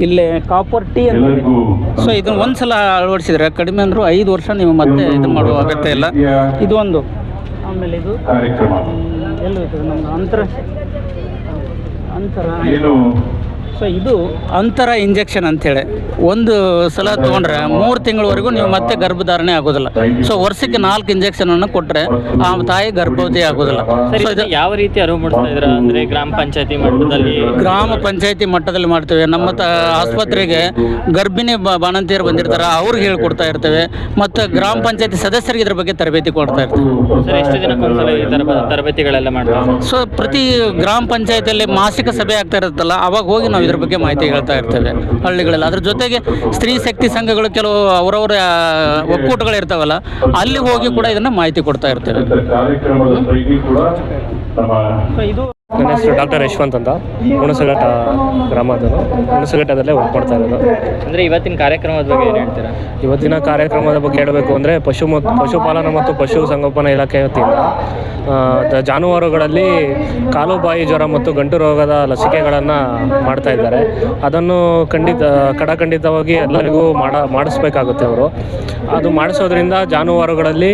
ಇಲ್ಲೇ ಕಾಪರ್ ಟೀ ಅಂತ. ಸೊ ಇದನ್ನು ಒಂದು ಸಲ ಅಳವಡಿಸಿದ್ರೆ ಕಡಿಮೆ ಅಂದರೂ 5 ವರ್ಷ ನೀವು ಮತ್ತೆ ಇದು ಮಾಡುವ ಅಗತ್ಯ ಇಲ್ಲ. ಇದು ಒಂದು. ಆಮೇಲೆ ಇದು ಎಲ್ಲಿ ಹೋಗ್ತದೆ ನಮ್ಮದು ಅಂತರ. ಸೊ ಇದು ಅಂತರ ಇಂಜೆಕ್ಷನ್ ಅಂಥೇಳಿ, ಒಂದು ಸಲ ತೊಗೊಂಡ್ರೆ 3 ತಿಂಗಳವರೆಗೂ ನೀವು ಮತ್ತೆ ಗರ್ಭಧಾರಣೆ ಆಗೋದಿಲ್ಲ. ಸೊ ವರ್ಷಕ್ಕೆ 4 ಇಂಜೆಕ್ಷನನ್ನು ಕೊಟ್ಟರೆ ಆ ತಾಯಿ ಗರ್ಭವತಿ ಆಗೋದಿಲ್ಲ. ಸೊ ಇದು ಯಾವ ರೀತಿ ಅರಿವು ಮೂಡಿಸ್ತಾ ಇದ್ದೀರಾ? ಅಂದರೆ ಗ್ರಾಮ ಪಂಚಾಯತಿ ಮಟ್ಟದಲ್ಲಿ ಮಾಡ್ತೇವೆ. ನಮ್ಮ ಆಸ್ಪತ್ರೆಗೆ ಗರ್ಭಿಣಿ ಬಾಣಂತಿಯರು ಬಂದಿರ್ತಾರೆ, ಅವ್ರಿಗೆ ಹೇಳ್ಕೊಡ್ತಾ ಇರ್ತೇವೆ. ಮತ್ತು ಗ್ರಾಮ ಪಂಚಾಯತಿ ಸದಸ್ಯರಿಗೆ ಇದ್ರ ಬಗ್ಗೆ ತರಬೇತಿ ಕೊಡ್ತಾ ಇರ್ತೇವೆ. ಸರ್, ಎಷ್ಟು ದಿನಕ್ಕೊಂದ್ಸಲ ಈ ಥರ ತರಬೇತಿಗಳೆಲ್ಲ ಮಾಡ್ತಾರೆ? ಸೊ ಪ್ರತಿ ಗ್ರಾಮ ಪಂಚಾಯತಿಯಲ್ಲಿ ಮಾಸಿಕ ಸಭೆ ಆಗ್ತಾ ಇರುತ್ತಲ್ಲ, ಅವಾಗ ಹೋಗಿ ನಾವು ಇದ್ರ ಬಗ್ಗೆ ಮಾಹಿತಿ ಹೇಳ್ತಾ ಇರ್ತೇವೆ ಹಳ್ಳಿಗಳಲ್ಲಿ. ಅದ್ರ ಜೊತೆಗೆ ಸ್ತ್ರೀ ಶಕ್ತಿ ಸಂಘಗಳು ಕೆಲವು ಅವರವರ ಒಕ್ಕೂಟಗಳಿರ್ತಾವಲ್ಲ, ಅಲ್ಲಿ ಹೋಗಿ ಕೂಡ ಇದನ್ನು ಮಾಹಿತಿ ಕೊಡ್ತಾ ಇರ್ತೇವೆ. ಇದು ನನ್ನ ಹೆಸರು ಡಾಕ್ಟರ್ ಯಶವಂತ್ ಅಂತ, ಹುಣಸಘಟ್ಟ ಗ್ರಾಮದವರು. ಹುಣಸಘಟ್ಟದಲ್ಲೇ ವರ್ಕ್ ಮಾಡ್ತಾ ಇರೋದು. ಅಂದರೆ ಇವತ್ತಿನ ಕಾರ್ಯಕ್ರಮದ ಬಗ್ಗೆ ಏನು ಹೇಳ್ತೀರಾ? ಇವತ್ತಿನ ಕಾರ್ಯಕ್ರಮದ ಬಗ್ಗೆ ಹೇಳಬೇಕು ಅಂದರೆ ಪಶುಪಾಲನಾ ಮತ್ತು ಪಶು ಸಂಗೋಪನಾ ಇಲಾಖೆ ವತಿಯಿಂದ ಜಾನುವಾರುಗಳಲ್ಲಿ ಕಾಲುಬಾಯಿ ಜ್ವರ ಮತ್ತು ಗಂಟು ರೋಗದ ಲಸಿಕೆಗಳನ್ನು ಮಾಡ್ತಾ ಇದ್ದಾರೆ. ಅದನ್ನು ಖಡಾಖಂಡಿತವಾಗಿ ಎಲ್ಲರಿಗೂ ಮಾಡಿಸ್ಬೇಕಾಗುತ್ತೆ ಅವರು. ಅದು ಮಾಡಿಸೋದ್ರಿಂದ ಜಾನುವಾರುಗಳಲ್ಲಿ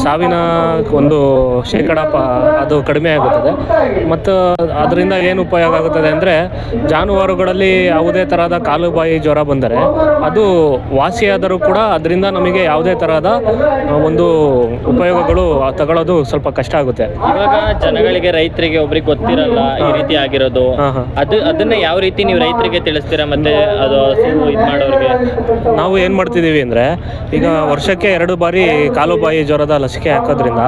ಸಾವಿನ ಒಂದು ಶೇಕಡ ಅದು ಕಡಿಮೆ ಆಗುತ್ತದೆ. ಮತ್ತು ಅದರಿಂದ ಏನು ಉಪಯೋಗ ಆಗುತ್ತದೆ ಅಂದರೆ, ಜಾನುವಾರುಗಳಲ್ಲಿ ಯಾವುದೇ ಥರದ ಕಾಲುಬಾಯಿ ಜ್ವರ ಬಂದರೆ ಅದು ವಾಸಿಯಾದರೂ ಕೂಡ ಅದರಿಂದ ನಮಗೆ ಯಾವುದೇ ಥರದ ಒಂದು ಉಪಯೋಗಗಳು ತಗೊಳ್ಳೋದು ಸ್ವಲ್ಪ ಕಷ್ಟ ಆಗುತ್ತೆ. ಇವಾಗ ಜನಗಳಿಗೆ, ರೈತರಿಗೆ ಒಬ್ರಿಗೆ ಗೊತ್ತಿರಲ್ಲ ಈ ರೀತಿ ಆಗಿರೋದು, ಅದನ್ನ ಯಾವ ರೀತಿ ನೀವು ರೈತರಿಗೆ ತಿಳಿಸ್ತೀರಾ? ಮತ್ತೆ ಅದು ಇದು ಮಾಡೋರಿಗೆ ನಾವು ಏನು ಮಾಡ್ತಿದ್ದೀವಿ ಅಂದರೆ, ಈಗ ವರ್ಷಕ್ಕೆ 2 ಬಾರಿ ಕಾಲುಬಾಯಿ ಜ್ವರದ ಲಸಿಕೆ ಹಾಕೋದ್ರಿಂದ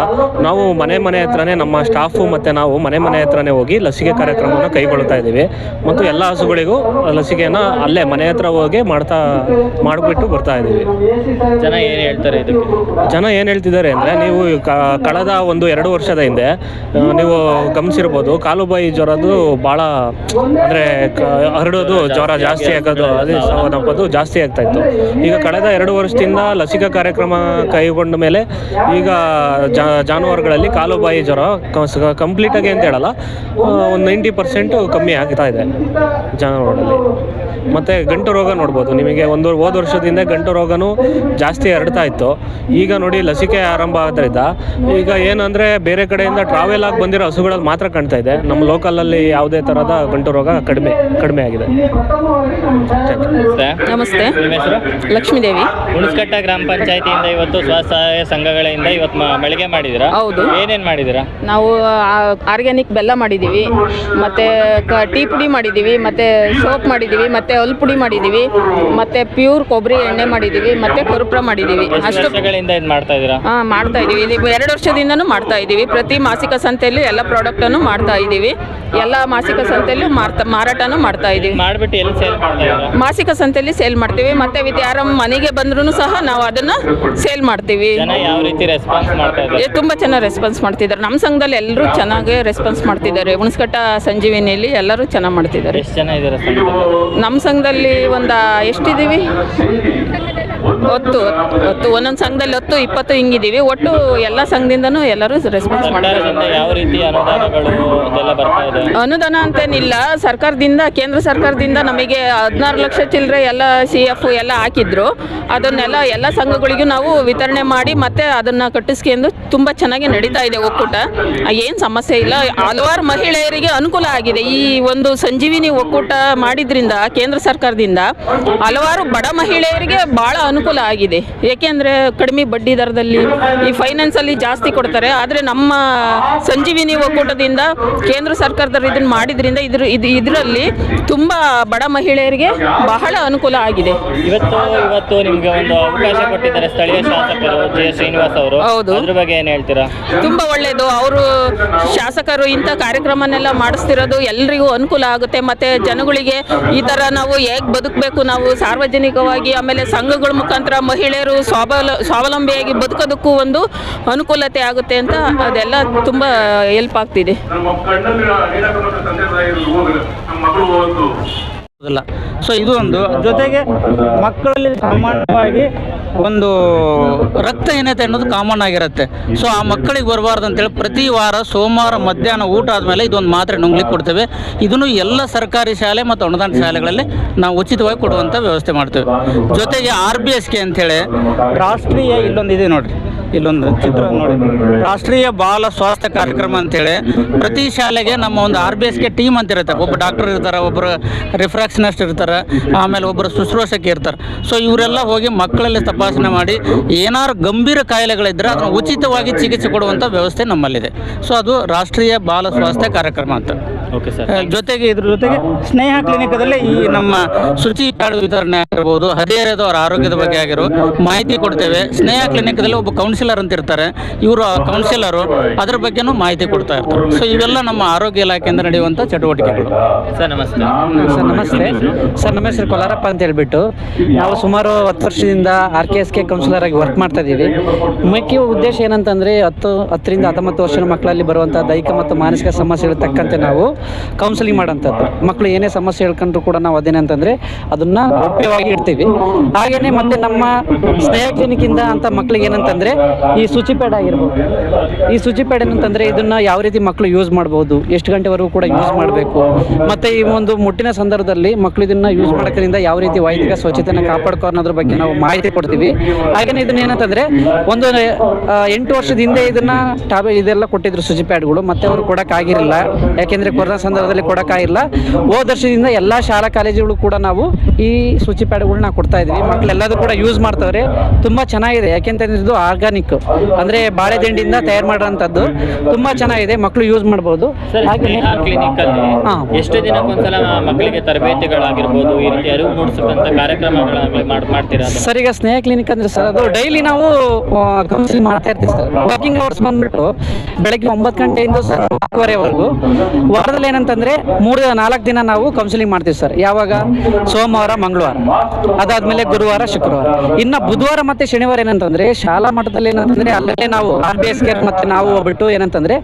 ನಾವು ಮನೆ ಹತ್ರನೇ ನಮ್ಮ ಸ್ಟಾಫು ಮತ್ತು ನಾವು ಮನೆ ಹತ್ರನೇ ಹೋಗಿ ಲಸಿಕೆ ಕಾರ್ಯಕ್ರಮವನ್ನು ಕೈಗೊಳ್ತಾ ಇದ್ದೀವಿ. ಮತ್ತು ಎಲ್ಲ ಹಸುಗಳಿಗೂ ಲಸಿಕೆಯನ್ನು ಅಲ್ಲೇ ಮನೆ ಹತ್ರ ಹೋಗಿ ಮಾಡಿಬಿಟ್ಟು ಬರ್ತಾ ಇದ್ದೀವಿ. ಜನ ಏನು ಹೇಳ್ತಾರೆ ಇದಕ್ಕೆ? ಜನ ಏನು ಹೇಳ್ತಿದ್ದಾರೆ ಅಂದರೆ, ನೀವು ಕಳೆದ 1-2 ವರ್ಷದ ಹಿಂದೆ ನೀವು ಗಮನಿಸಿರ್ಬೋದು, ಕಾಲುಬಾಯಿ ಜ್ವರದ್ದು ಭಾಳ ಅಂದರೆ ಹರಡೋದು, ಜ್ವರ ಜಾಸ್ತಿ ಆಗೋದು, ಅದೇ ಸಾವನ್ನಪ್ಪೋದು ಜಾಸ್ತಿ ಆಗ್ತಾ ಇತ್ತು. ಈಗ ಕಳೆದ 2 ವರ್ಷದಿಂದ ಲಸಿಕಾ ಕಾರ್ಯಕ್ರಮ ಕೈಗೊಂಡ ಮೇಲೆ ಈಗ ಜಾನುವಾರುಗಳಲ್ಲಿ ಕಾಲುಬಾಯಿ ಜ್ವರ ಕಂಪ್ಲೀಟಾಗಿ ಅಂತ ಹೇಳಲ್ಲ, ಒಂದು 90% ಕಮ್ಮಿ ಆಗ್ತಾ ಇದೆ ಜಾನುವಾರುಗಳಲ್ಲಿ. ಮತ್ತು ಗಂಟು ರೋಗ ನೋಡ್ಬೋದು, ನಿಮಗೆ ಹೋದ ವರ್ಷದಿಂದ ಗಂಟು ರೋಗನೂ ಜಾಸ್ತಿ ಹರಡ್ತಾ ಇತ್ತು. ಈಗ ನೋಡಿ ಲಸಿಕೆ ಆರಂಭ ಆದ್ದರಿಂದ ಈಗ ಏನಂದರೆ, ಬೇರೆ ಕಡೆಯಿಂದ ಟ್ರಾವೆಲ್ ಆಗಿ ಬಂದಿರೋ ಹಸುಗಳಲ್ಲಿ ಮಾತ್ರ ಕಾಣ್ತಾ ಇದೆ. ನಮ್ಮ ಲೋಕಲಲ್ಲಿ ಯಾವುದೇ ಥರದ ಗಂಟು ರೋಗ ಕಡಿಮೆ ಆಗಿದೆ. ನಮಸ್ತೆ, ಲಕ್ಷ್ಮೀದೇವಿ. ಹುಣಸಘಟ್ಟ ಗ್ರಾಮ ಪಂಚಾಯತಿಯಿಂದ ಇವತ್ತು ಸ್ವಸಹಾಯ ಸಂಘಗಳಿಂದ ಇವತ್ತು ಮಳಿಗೆ ಮಾಡಿದ್ದೀರಾ? ಹೌದು. ಏನೇನು ಮಾಡಿದ್ದೀರಾ? ನಾವು ಆರ್ಗ್ಯಾನಿಕ್ ಬೆಲ್ಲ ಮಾಡಿದ್ದೀವಿ, ಮತ್ತು ಟೀ ಪುಡಿ ಮಾಡಿದ್ದೀವಿ, ಮತ್ತು ಸೋಪ್ ಮಾಡಿದ್ದೀವಿ, ಮತ್ತು ಹಲ್ ಪುಡಿ ಮಾಡಿದ್ದೀವಿ, ಮತ್ತು ಪ್ಯೂರ್ ಕೊಬ್ಬರಿ ಎಣ್ಣೆ ಮಾಡಿದ್ದೀವಿ, ಮತ್ತು ಕರ್ಪೂರ ಮಾಡಿದ್ದೀವಿ. ಅಷ್ಟು ವರ್ಷಗಳಿಂದ ಇದು ಮಾಡ್ತಾ ಇದ್ದೀರಾ? ಮಾಡ್ತಾ ಇದ್ದೀವಿ. ಇದು 2 ವರ್ಷದಿಂದನೂ ಮಾಡ್ತಾ ಇದ್ದೀವಿ. ಪ್ರತಿ ಮಾಸಿಕ ಸಂತೆಯಲ್ಲಿ ಎಲ್ಲ ಪ್ರಾಡಕ್ಟನ್ನು ಮಾಡ್ತಾ ಇದ್ದೀವಿ. ಎಲ್ಲ ಮಾಸಿಕ ಸಂತೆಯಲ್ಲೂ ಮಾರಾಟನೂ ಮಾಡ್ತಾ ಇದ್ದೀವಿ. ಮಾಡಿಬಿಟ್ಟು ಎಲ್ಲಿ ಸೇಲ್ ಮಾಡ್ತಾ ಇದ್ದೀರಾ? ಮಾಸಿಕ ಸಂತೆಯಲ್ಲಿ ಸೇಲ್ ಮಾಡ್ತೀವಿ. ಮತ್ತು ಯಾರ ಮನೆಗೆ ಬಂದ್ರೂ ಸಹ ನಾವು ಅದನ್ನು ಸೇಲ್ ಮಾಡ್ತೀವಿ. ಜನ ಯಾವ ರೀತಿ ರೆಸ್ಪಾನ್ಸ್ ಮಾಡ್ತಾ ಇದ್ದಾರೆ? ತುಂಬ ಚೆನ್ನಾಗಿ ರೆಸ್ಪಾನ್ಸ್ ಮಾಡ್ತಿದ್ದಾರೆ. ನಮ್ಮ ಸಂಘದಲ್ಲಿ ಎಲ್ಲರೂ ಚೆನ್ನಾಗಿ ರೆಸ್ಪಾನ್ಸ್ ಮಾಡ್ತಿದ್ದಾರೆ. ಹುಣಸಘಟ್ಟ ಸಂಜೀವಿನಿಯಲ್ಲಿ ಎಲ್ಲರೂ ಚೆನ್ನಾಗಿ ಮಾಡ್ತಿದ್ದಾರೆ. ಎಷ್ಟು ಜನ ಇದ್ದಾರೆ? ನಮ್ಮ ನಮ್ಮ ಸಂಘದಲ್ಲಿ ಒಂದು ಎಷ್ಟಿದ್ದೀವಿ 10 ಒಂದೊಂದು ಸಂಘದಲ್ಲಿ 10, 20 ಹಿಂಗಿದ್ದೀವಿ. ಒಟ್ಟು ಎಲ್ಲ ಸಂಘದಿಂದನೂ ಎಲ್ಲರೂ ರೆಸ್ಪಾನ್ಸ್ ಮಾಡ್ತಾರೆ. ಯಾವ ರೀತಿ ಅನುದಾನಗಳು ಅದೆಲ್ಲ ಬರ್ತಾ ಇದೆ? ಅನುದಾನ ಅಂತೇನಿಲ್ಲ, ಸರ್ಕಾರದಿಂದ, ಕೇಂದ್ರ ಸರ್ಕಾರದಿಂದ ನಮಗೆ 16 ಲಕ್ಷ ಚಿಲ್ಲರೆ ಎಲ್ಲ CF ಎಲ್ಲ ಹಾಕಿದ್ರು. ಅದನ್ನೆಲ್ಲ ಎಲ್ಲ ಸಂಘಗಳಿಗೂ ನಾವು ವಿತರಣೆ ಮಾಡಿ ಮತ್ತೆ ಅದನ್ನು ಕಟ್ಟಿಸ್ಕೊಂಡು ತುಂಬ ಚೆನ್ನಾಗಿ ನಡೀತಾ ಇದೆ ಒಕ್ಕೂಟ. ಏನು ಸಮಸ್ಯೆ ಇಲ್ಲ. ಹಲವಾರು ಮಹಿಳೆಯರಿಗೆ ಅನುಕೂಲ ಆಗಿದೆ. ಈ ಒಂದು ಸಂಜೀವಿನಿ ಒಕ್ಕೂಟ ಮಾಡಿದ್ರಿಂದ ಕೇಂದ್ರ ಸರ್ಕಾರದಿಂದ ಹಲವಾರು ಬಡ ಮಹಿಳೆಯರಿಗೆ ಭಾಳ ಅನುಕೂಲ ಆಗಿದೆ. ಏಕೆಂದರೆ ಕಡಿಮೆ ಬಡ್ಡಿ ದರದಲ್ಲಿ ಈ ಫೈನಾನ್ಸಲ್ಲಿ ಜಾಸ್ತಿ ಕೊಡ್ತಾರೆ. ಆದರೆ ನಮ್ಮ ಸಂಜೀವಿನಿ ಒಕ್ಕೂಟದಿಂದ ಕೇಂದ್ರ ಸರ್ಕಾರದವರು ಇದನ್ನು ಮಾಡಿದ್ರಿಂದ ಇದರಲ್ಲಿ ತುಂಬ ಬಡ ಮಹಿಳೆಯರಿಗೆ ಬಹಳ ಅನುಕೂಲ ಆಗಿದೆ. ಇವತ್ತು ನಿಮಗೆ ಒಂದು ಅವಕಾಶ ಕೊಟ್ಟಿದ್ದಾರೆ ಸ್ಥಳೀಯ ಶಾಸಕರು ಜೆ ಶ್ರೀನಿವಾಸ್ ಅವರು. ಹೌದು. ಅದ್ರ ಬಗ್ಗೆ ಏನು ಹೇಳ್ತೀರಾ? ತುಂಬ ಒಳ್ಳೆಯದು. ಅವರು ಶಾಸಕರು ಇಂಥ ಕಾರ್ಯಕ್ರಮನೆಲ್ಲ ಮಾಡಿಸ್ತಿರೋದು ಎಲ್ರಿಗೂ ಅನುಕೂಲ ಆಗುತ್ತೆ. ಮತ್ತು ಜನಗಳಿಗೆ ಈ ಥರ ನಾವು ಹೇಗೆ ಬದುಕಬೇಕು, ನಾವು ಸಾರ್ವಜನಿಕವಾಗಿ, ಆಮೇಲೆ ಸಂಘಗಳ ಮುಖಾಂತರ ಮಹಿಳೆಯರು ಸ್ವಾವಲಂಬಿಯಾಗಿ ಬದುಕೋದಕ್ಕೂ ಒಂದು ಅನುಕೂಲತೆ ಆಗುತ್ತೆ ಅಂತ ಅದೆಲ್ಲ ತುಂಬ ಹೆಲ್ಪ್ ಆಗ್ತಿದೆ. ಸೊ ಇದು ಒಂದು ಜೊತೆಗೆ ಮಕ್ಕಳಲ್ಲಿ ಸಾಮಾನ್ಯವಾಗಿ ಒಂದು ರಕ್ತಹೀನತೆ ಅನ್ನೋದು ಕಾಮನ್ ಆಗಿರುತ್ತೆ. ಸೊ ಆ ಮಕ್ಕಳಿಗೆ ಬರಬಾರ್ದು ಅಂತೇಳಿ ಪ್ರತಿ ವಾರ ಸೋಮವಾರ ಮಧ್ಯಾಹ್ನ ಊಟ ಆದಮೇಲೆ ಇದೊಂದು ಮಾತ್ರೆ ನುಂಗ್ಲಿಕ್ಕೆ ಕೊಡ್ತೇವೆ. ಇದನ್ನು ಎಲ್ಲ ಸರ್ಕಾರಿ ಶಾಲೆ ಮತ್ತು ಅನುದಾನ ಶಾಲೆಗಳಲ್ಲಿ ನಾವು ಉಚಿತವಾಗಿ ಕೊಡುವಂಥ ವ್ಯವಸ್ಥೆ ಮಾಡ್ತೇವೆ. ಜೊತೆಗೆ RBSK ಅಂತೇಳಿ ರಾಷ್ಟ್ರೀಯ ಇಲ್ಲೊಂದು ಇದೆ ನೋಡ್ರಿ, ಇಲ್ಲೊಂದು ಚಿತ್ರ ನೋಡಿ, ರಾಷ್ಟ್ರೀಯ ಬಾಲ ಸ್ವಾಸ್ಥ್ಯ ಕಾರ್ಯಕ್ರಮ ಅಂತೇಳಿ ಪ್ರತಿ ಶಾಲೆಗೆ ನಮ್ಮ ಒಂದು RBSK ಟೀಮ್ ಅಂತ ಇರುತ್ತೆ. ಒಬ್ಬ ಡಾಕ್ಟರ್ ಇರ್ತಾರೆ, ಒಬ್ಬರು ರಿಫ್ರಾಕ್ಷನಿಸ್ಟ್ ಇರ್ತಾರೆ, ಆಮೇಲೆ ಒಬ್ಬರು ಶುಶ್ರೂಷಕಿ ಇರ್ತಾರೆ. ಸೊ ಇವರೆಲ್ಲ ಹೋಗಿ ಮಕ್ಕಳಲ್ಲಿ ತಪಾಸಣೆ ಮಾಡಿ ಏನಾದ್ರು ಗಂಭೀರ ಕಾಯಿಲೆಗಳಿದ್ದರೆ ಅದನ್ನು ಉಚಿತವಾಗಿ ಚಿಕಿತ್ಸೆ ಕೊಡುವಂಥ ವ್ಯವಸ್ಥೆ ನಮ್ಮಲ್ಲಿದೆ. ಸೊ ಅದು ರಾಷ್ಟ್ರೀಯ ಬಾಲ ಸ್ವಾಸ್ಥ್ಯ ಕಾರ್ಯಕ್ರಮ ಅಂತ. Okay sir. ಜೊತೆಗೆ ಇದ್ರ ಜೊತೆಗೆ ಸ್ನೇಹ ಕ್ಲಿನಿಕದಲ್ಲಿ ಈ ನಮ್ಮ ಶುಚಿ ಪ್ಯಾಡ್ ವಿತರಣೆ ಆಗಿರ್ಬೋದು, ಹದಿಹರೆಯದವರ ಆರೋಗ್ಯದ ಬಗ್ಗೆ ಆಗಿರೋ ಮಾಹಿತಿ ಕೊಡ್ತೇವೆ. ಸ್ನೇಹ ಕ್ಲಿನಿಕ್ದಲ್ಲಿ ಒಬ್ಬ ಕೌನ್ಸಿಲರ್ ಅಂತ ಇರ್ತಾರೆ, ಇವರು ಕೌನ್ಸಿಲರು ಅದ್ರ ಬಗ್ಗೆನೂ ಮಾಹಿತಿ ಕೊಡ್ತಾ ಇರ್ತಾರೆ. ಸೊ ಇವೆಲ್ಲ ನಮ್ಮ ಆರೋಗ್ಯ ಇಲಾಖೆಯಿಂದ ನಡೆಯುವಂಥ ಚಟುವಟಿಕೆಗಳು. ಸರ್ ನಮಸ್ತೆ. ಸರ್ ನಮಸ್ತೆ. ಸರ್ ನಮ್ಮ ಹೆಸರು ಕೊಲಾರಪ್ಪ ಅಂತ ಹೇಳ್ಬಿಟ್ಟು ನಾವು ಸುಮಾರು 10 ವರ್ಷದಿಂದ RKSK ಕೌನ್ಸಿಲರ್ ಆಗಿ ವರ್ಕ್ ಮಾಡ್ತಾ ಇದ್ದೀವಿ. ಮುಖ್ಯ ಉದ್ದೇಶ ಏನಂತಂದರೆ 10 ರಿಂದ 19 ವರ್ಷದ ಮಕ್ಕಳಲ್ಲಿ ಬರುವಂಥ ದೈಹಿಕ ಮತ್ತು ಮಾನಸಿಕ ಸಮಸ್ಯೆಗಳು ತಕ್ಕಂತೆ ನಾವು ಕೌನ್ಸಿಲಿಂಗ್ ಮಾಡೋಂಥದ್ದು. ಮಕ್ಕಳು ಏನೇ ಸಮಸ್ಯೆ ಹೇಳ್ಕೊಂಡ್ರು ಕೂಡ ನಾವು ಅದೇನಂತಂದರೆ ಅದನ್ನು ಗೌಪ್ಯವಾಗಿ ಇಡ್ತೀವಿ. ಹಾಗೆಯೇ ಮತ್ತು ನಮ್ಮ ಸ್ನೇಹ ಕ್ಲಿನಿಕ್ಕಿಂದ ಅಂತ ಮಕ್ಕಳಿಗೆ ಏನಂತಂದರೆ ಈ ಶುಚಿ ಪ್ಯಾಡ್ ಆಗಿರ್ಬೋದು. ಈ ಶುಚಿ ಪ್ಯಾಡ್ ಏನಂತಂದರೆ ಇದನ್ನು ಯಾವ ರೀತಿ ಮಕ್ಕಳು ಯೂಸ್ ಮಾಡ್ಬೋದು, ಎಷ್ಟು ಗಂಟೆವರೆಗೂ ಕೂಡ ಯೂಸ್ ಮಾಡಬೇಕು, ಮತ್ತು ಈ ಒಂದು ಮುಟ್ಟಿನ ಸಂದರ್ಭದಲ್ಲಿ ಮಕ್ಕಳು ಇದನ್ನು ಯೂಸ್ ಮಾಡೋದ್ರಿಂದ ಯಾವ ರೀತಿ ವೈಯಕ್ತಿಕ ಸ್ವಚ್ಛತೆಯನ್ನು ಕಾಪಾಡ್ಕೋ ಅನ್ನೋದ್ರ ಬಗ್ಗೆ ನಾವು ಮಾಹಿತಿ ಕೊಡ್ತೀವಿ. ಹಾಗೆಯೇ ಇದನ್ನ ಏನಂತಂದರೆ ಒಂದು 8 ವರ್ಷದ ಹಿಂದೆ ಇದೆಲ್ಲ ಕೊಟ್ಟಿದ್ರು ಶುಚಿ ಪ್ಯಾಡ್ಗಳು, ಮತ್ತೆ ಅವರು ಕೊಡೋಕ್ಕಾಗಿರಲಿಲ್ಲ. ಯಾಕೆಂದರೆ ಕೊರೋನಾ ಸಂದರ್ಭದಲ್ಲಿ ಕೊಡೋಕ್ಕಾಗಿಲ್ಲ. ಹೋದ ವರ್ಷದಿಂದ ಎಲ್ಲ ಶಾಲಾ ಕಾಲೇಜುಗಳು ಕೂಡ ನಾವು ಈ ಶುಚಿ ಪ್ಯಾಡ್ಗಳನ್ನ ಕೊಡ್ತಾ ಇದ್ವಿ. ಮಕ್ಕಳೆಲ್ಲದೂ ಕೂಡ ಯೂಸ್ ಮಾಡ್ತವ್ರೆ. ತುಂಬ ಚೆನ್ನಾಗಿದೆ. ಯಾಕೆಂತಂದ್ರೆ ಇದು ಆರ್ಗಾನಿಕ್, ಅಂದರೆ ಬಾಳೆದಿಂಡಿಂದ ತಯಾರು ಮಾಡೋಂಥದ್ದು. ತುಂಬ ಚೆನ್ನಾಗಿದೆ, ಮಕ್ಕಳು ಯೂಸ್ ಮಾಡ್ಬೋದು. ಹಾಗೆ ಕ್ಲಿನಿಕಲ್ಲಿ ಎಷ್ಟು ದಿನಕ್ಕೊಂದ್ಸಲ ಮಕ್ಕಳಿಗೆ ತರಬೇತಿಗಳಾಗಿರ್ಬೋದು, ಈ ರೀತಿ ಅರಿವು ಮೂಡಿಸತಕ್ಕಂಥ ಕಾರ್ಯಕ್ರಮಗಳಾಗಲಿ ಮಾಡ್ತೀರಾ? ಸರ್ ಈಗ ಸ್ನೇಹ ಕ್ಲಿನಿಕ್ ಅಂದರೆ ಸರ್ ಅದು ಡೈಲಿ ನಾವು ಕೌನ್ಸಿಲಿಂಗ್ ಮಾಡ್ತಾ ಇರ್ತೀವಿ ಸರ್. ವರ್ಕಿಂಗ್ ಅವರ್ಸ್ ಬಂದ್ಬಿಟ್ಟು ಬೆಳಗ್ಗೆ 9 ಗಂಟೆಯಿಂದ 4:15ವರೆಗೂ. ವಾರದಲ್ಲಿ ಏನಂತಂದರೆ 3-4 ದಿನ ನಾವು ಕೌನ್ಸಿಲಿಂಗ್ ಮಾಡ್ತೀವಿ ಸರ್. ಯಾವಾಗ? ಸೋಮವಾರ, ಮಂಗಳವಾರ, ಅದಾದಮೇಲೆ ಗುರುವಾರ, ಶುಕ್ರವಾರ. ಇನ್ನು ಬುಧವಾರ ಮತ್ತು ಶನಿವಾರ ಏನಂತಂದರೆ ಶಾಲಾ ಮಟ್ಟದಲ್ಲಿ ಏನಂತಂದರೆ ಅಲ್ಲೇ ನಾವು RBSK ಮತ್ತು ನಾವು ಹೋಗ್ಬಿಟ್ಟು ಏನಂತಂದರೆ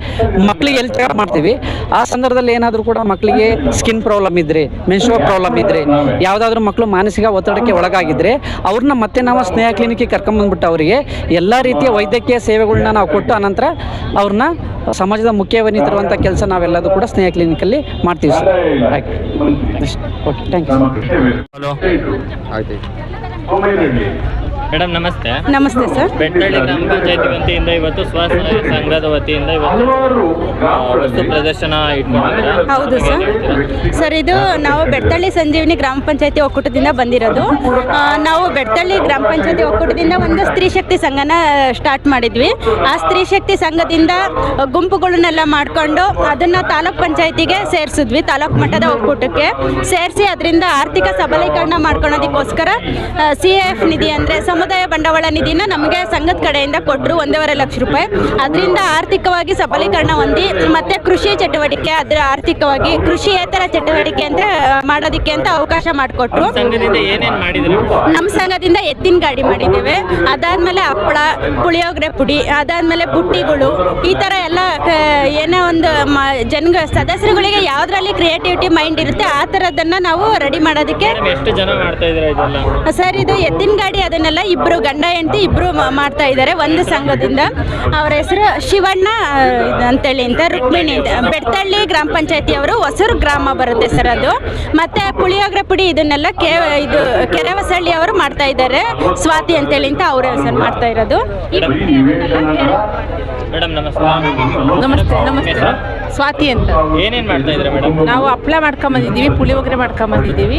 ಮಕ್ಕಳಿಗೆ ಹೆಲ್ತ್ ಚೆಕಪ್ ಮಾಡ್ತೀವಿ. ಆ ಸಂದರ್ಭದಲ್ಲಿ ಏನಾದರೂ ಕೂಡ ಮಕ್ಕಳಿಗೆ ಸ್ಕಿನ್ ಪ್ರಾಬ್ಲಮ್ ಇದ್ದರೆ, ಮೆನ್ಸ್ಟ್ರುವಲ್ ಪ್ರಾಬ್ಲಮ್ ಇದ್ದರೆ, ಯಾವುದಾದ್ರೂ ಮಕ್ಕಳು ಮಾನಸಿಕ ಒತ್ತಡಕ್ಕೆ ಒಳಗಾಗಿದ್ದರೆ ಅವ್ರನ್ನ ಮತ್ತೆ ನಾವು ಸ್ನೇಹ ಕ್ಲಿನಿಕ್ಗೆ ಕರ್ಕೊಂಬಂದ್ಬಿಟ್ಟು ಅವರಿಗೆ ಎಲ್ಲ ರೀತಿಯ ವೈದ್ಯಕೀಯ ಸೇವೆಗಳನ್ನ ನಾವು ಕೊಟ್ಟು ಅನಂತರ ಅವ್ರನ್ನ ಸಮಾಜದ ಮುಖ್ಯವಾಹಿನಿ ತರುವಂಥ ಕೆಲಸ ನಾವೆಲ್ಲದೂ ಕೂಡ ಸ್ನೇಹ ಕ್ಲಿನಿಕಲ್ಲಿ ಮಾಡ್ತೀವಿ ಸರ್. ಆಯ್ತು, ಓಕೆ, ಥ್ಯಾಂಕ್ ಯು. ಹಲೋ, ಆಯ್ತು ಮೇಡಮ್ ನಮಸ್ತೆ. ನಮಸ್ತೆ ಸರ್. ಬೆಟ್ಟಳ್ಳಿ ಗ್ರಾಮ ಪಂಚಾಯತಿ ವತಿಯಿಂದ ಇವತ್ತು ಸ್ವಸಹಾಯ ಸಂಘದ ವತಿಯಿಂದ ಇವತ್ತು ವಸ್ತು ಪ್ರದರ್ಶನ ಇಟ್ಕೊಂಡಿದ್ದೀರಾ? ಹೌದು ಸರ್. ಸರ್ ಇದು ನಾವು ಬೆಟ್ಟಳ್ಳಿ ಸಂಜೀವಿನಿ ಗ್ರಾಮ ಪಂಚಾಯತಿ ಒಕ್ಕೂಟದಿಂದ ಬಂದಿರೋದು. ನಾವು ಬೆಟ್ಟಳ್ಳಿ ಗ್ರಾಮ ಪಂಚಾಯತಿ ಒಕ್ಕೂಟದಿಂದ ಒಂದು ಸ್ತ್ರೀ ಶಕ್ತಿ ಸಂಘನ ಸ್ಟಾರ್ಟ್ ಮಾಡಿದ್ವಿ. ಆ ಸ್ತ್ರೀ ಶಕ್ತಿ ಸಂಘದಿಂದ ಗುಂಪುಗಳನ್ನೆಲ್ಲ ಮಾಡಿಕೊಂಡು ಅದನ್ನು ತಾಲೂಕ್ ಪಂಚಾಯತಿಗೆ ಸೇರಿಸಿದ್ವಿ, ತಾಲೂಕು ಮಟ್ಟದ ಒಕ್ಕೂಟಕ್ಕೆ ಸೇರಿಸಿ ಅದರಿಂದ ಆರ್ಥಿಕ ಸಬಲೀಕರಣ ಮಾಡ್ಕೊಳ್ಳೋದಕ್ಕೋಸ್ಕರ CAF ನಿಧಿ ಅಂದರೆ ಸಮುದಾಯ ಬಂಡವಾಳ ನಿಧಿನ ನಮಗೆ ಸಂಘದ ಕಡೆಯಿಂದ ಕೊಟ್ಟರು 1.5 ಲಕ್ಷ ರೂಪಾಯಿ. ಅದರಿಂದ ಆರ್ಥಿಕವಾಗಿ ಸಬಲೀಕರಣ ಹೊಂದಿ ಮತ್ತು ಕೃಷಿ ಚಟುವಟಿಕೆ ಅದರ ಆರ್ಥಿಕವಾಗಿ ಕೃಷಿಯೇತರ ಚಟುವಟಿಕೆ ಅಂತ ಮಾಡೋದಕ್ಕೆ ಅಂತ ಅವಕಾಶ ಮಾಡಿಕೊಟ್ರು. ನಮ್ಮ ಸಂಘದಿಂದ ಎತ್ತಿನ ಗಾಡಿ ಮಾಡಿದ್ದೇವೆ, ಅದಾದಮೇಲೆ ಹಪ್ಪಳ, ಪುಳಿಯೋಗರೆ ಪುಡಿ, ಅದಾದಮೇಲೆ ಬುಟ್ಟಿಗಳು, ಈ ಥರ ಎಲ್ಲ ಏನೋ ಒಂದು ಸದಸ್ಯರುಗಳಿಗೆ ಯಾವುದರಲ್ಲಿ ಕ್ರಿಯೇಟಿವಿಟಿ ಮೈಂಡ್ ಇರುತ್ತೆ ಆ ಥರದನ್ನು ನಾವು ರೆಡಿ ಮಾಡೋದಕ್ಕೆ. ಎಷ್ಟು ಜನ ಮಾಡ್ತಾ ಇದ್ದೀರಾ ಇದೆಲ್ಲ? ಸರ್ ಇದು ಎತ್ತಿನ ಗಾಡಿ ಅದನ್ನೆಲ್ಲ ಇಬ್ಬರು ಗಂಡ ಹೆಂಡತಿ ಇಬ್ಬರು ಮಾಡ್ತಾ ಇದ್ದಾರೆ ಒಂದು ಸಂಘದಿಂದ. ಅವರ ಹೆಸರು ಶಿವಣ್ಣ ಅಂತೇಳಿ ಅಂತ, ರುಕ್ಮಿಣಿ ಅಂತ, ಬೆಡ್ತಳ್ಳಿ ಗ್ರಾಮ ಪಂಚಾಯತಿಯವರು, ಹೊಸೂರು ಗ್ರಾಮ ಬರುತ್ತೆ ಸರ್ ಅದು. ಮತ್ತು ಪುಳಿಯೋಗರೆ ಪುಡಿ ಇದನ್ನೆಲ್ಲ ಇದು ಕೆರೆವಸಳ್ಳಿ ಅವರು ಮಾಡ್ತಾ ಇದ್ದಾರೆ, ಸ್ವಾತಿ ಅಂತೇಳಿ ಅಂತ ಅವರೇ ಸರ್ ಮಾಡ್ತಾ ಇರೋದು. ಮೇಡಮ್ ನಮಸ್ತೆ. ಸ್ವಾತಿ ಅಂತ. ಏನೇನು ಮಾಡ್ತಾ ಇದ್ದೀರಾ ಮೇಡಮ್? ನಾವು ಹಪ್ಪಳ ಮಾಡ್ಕೊಂಬಂದಿದ್ದೀವಿ, ಪುಳಿಯೋಗರೆ ಮಾಡ್ಕೊಂಬಂದಿದ್ದೀವಿ.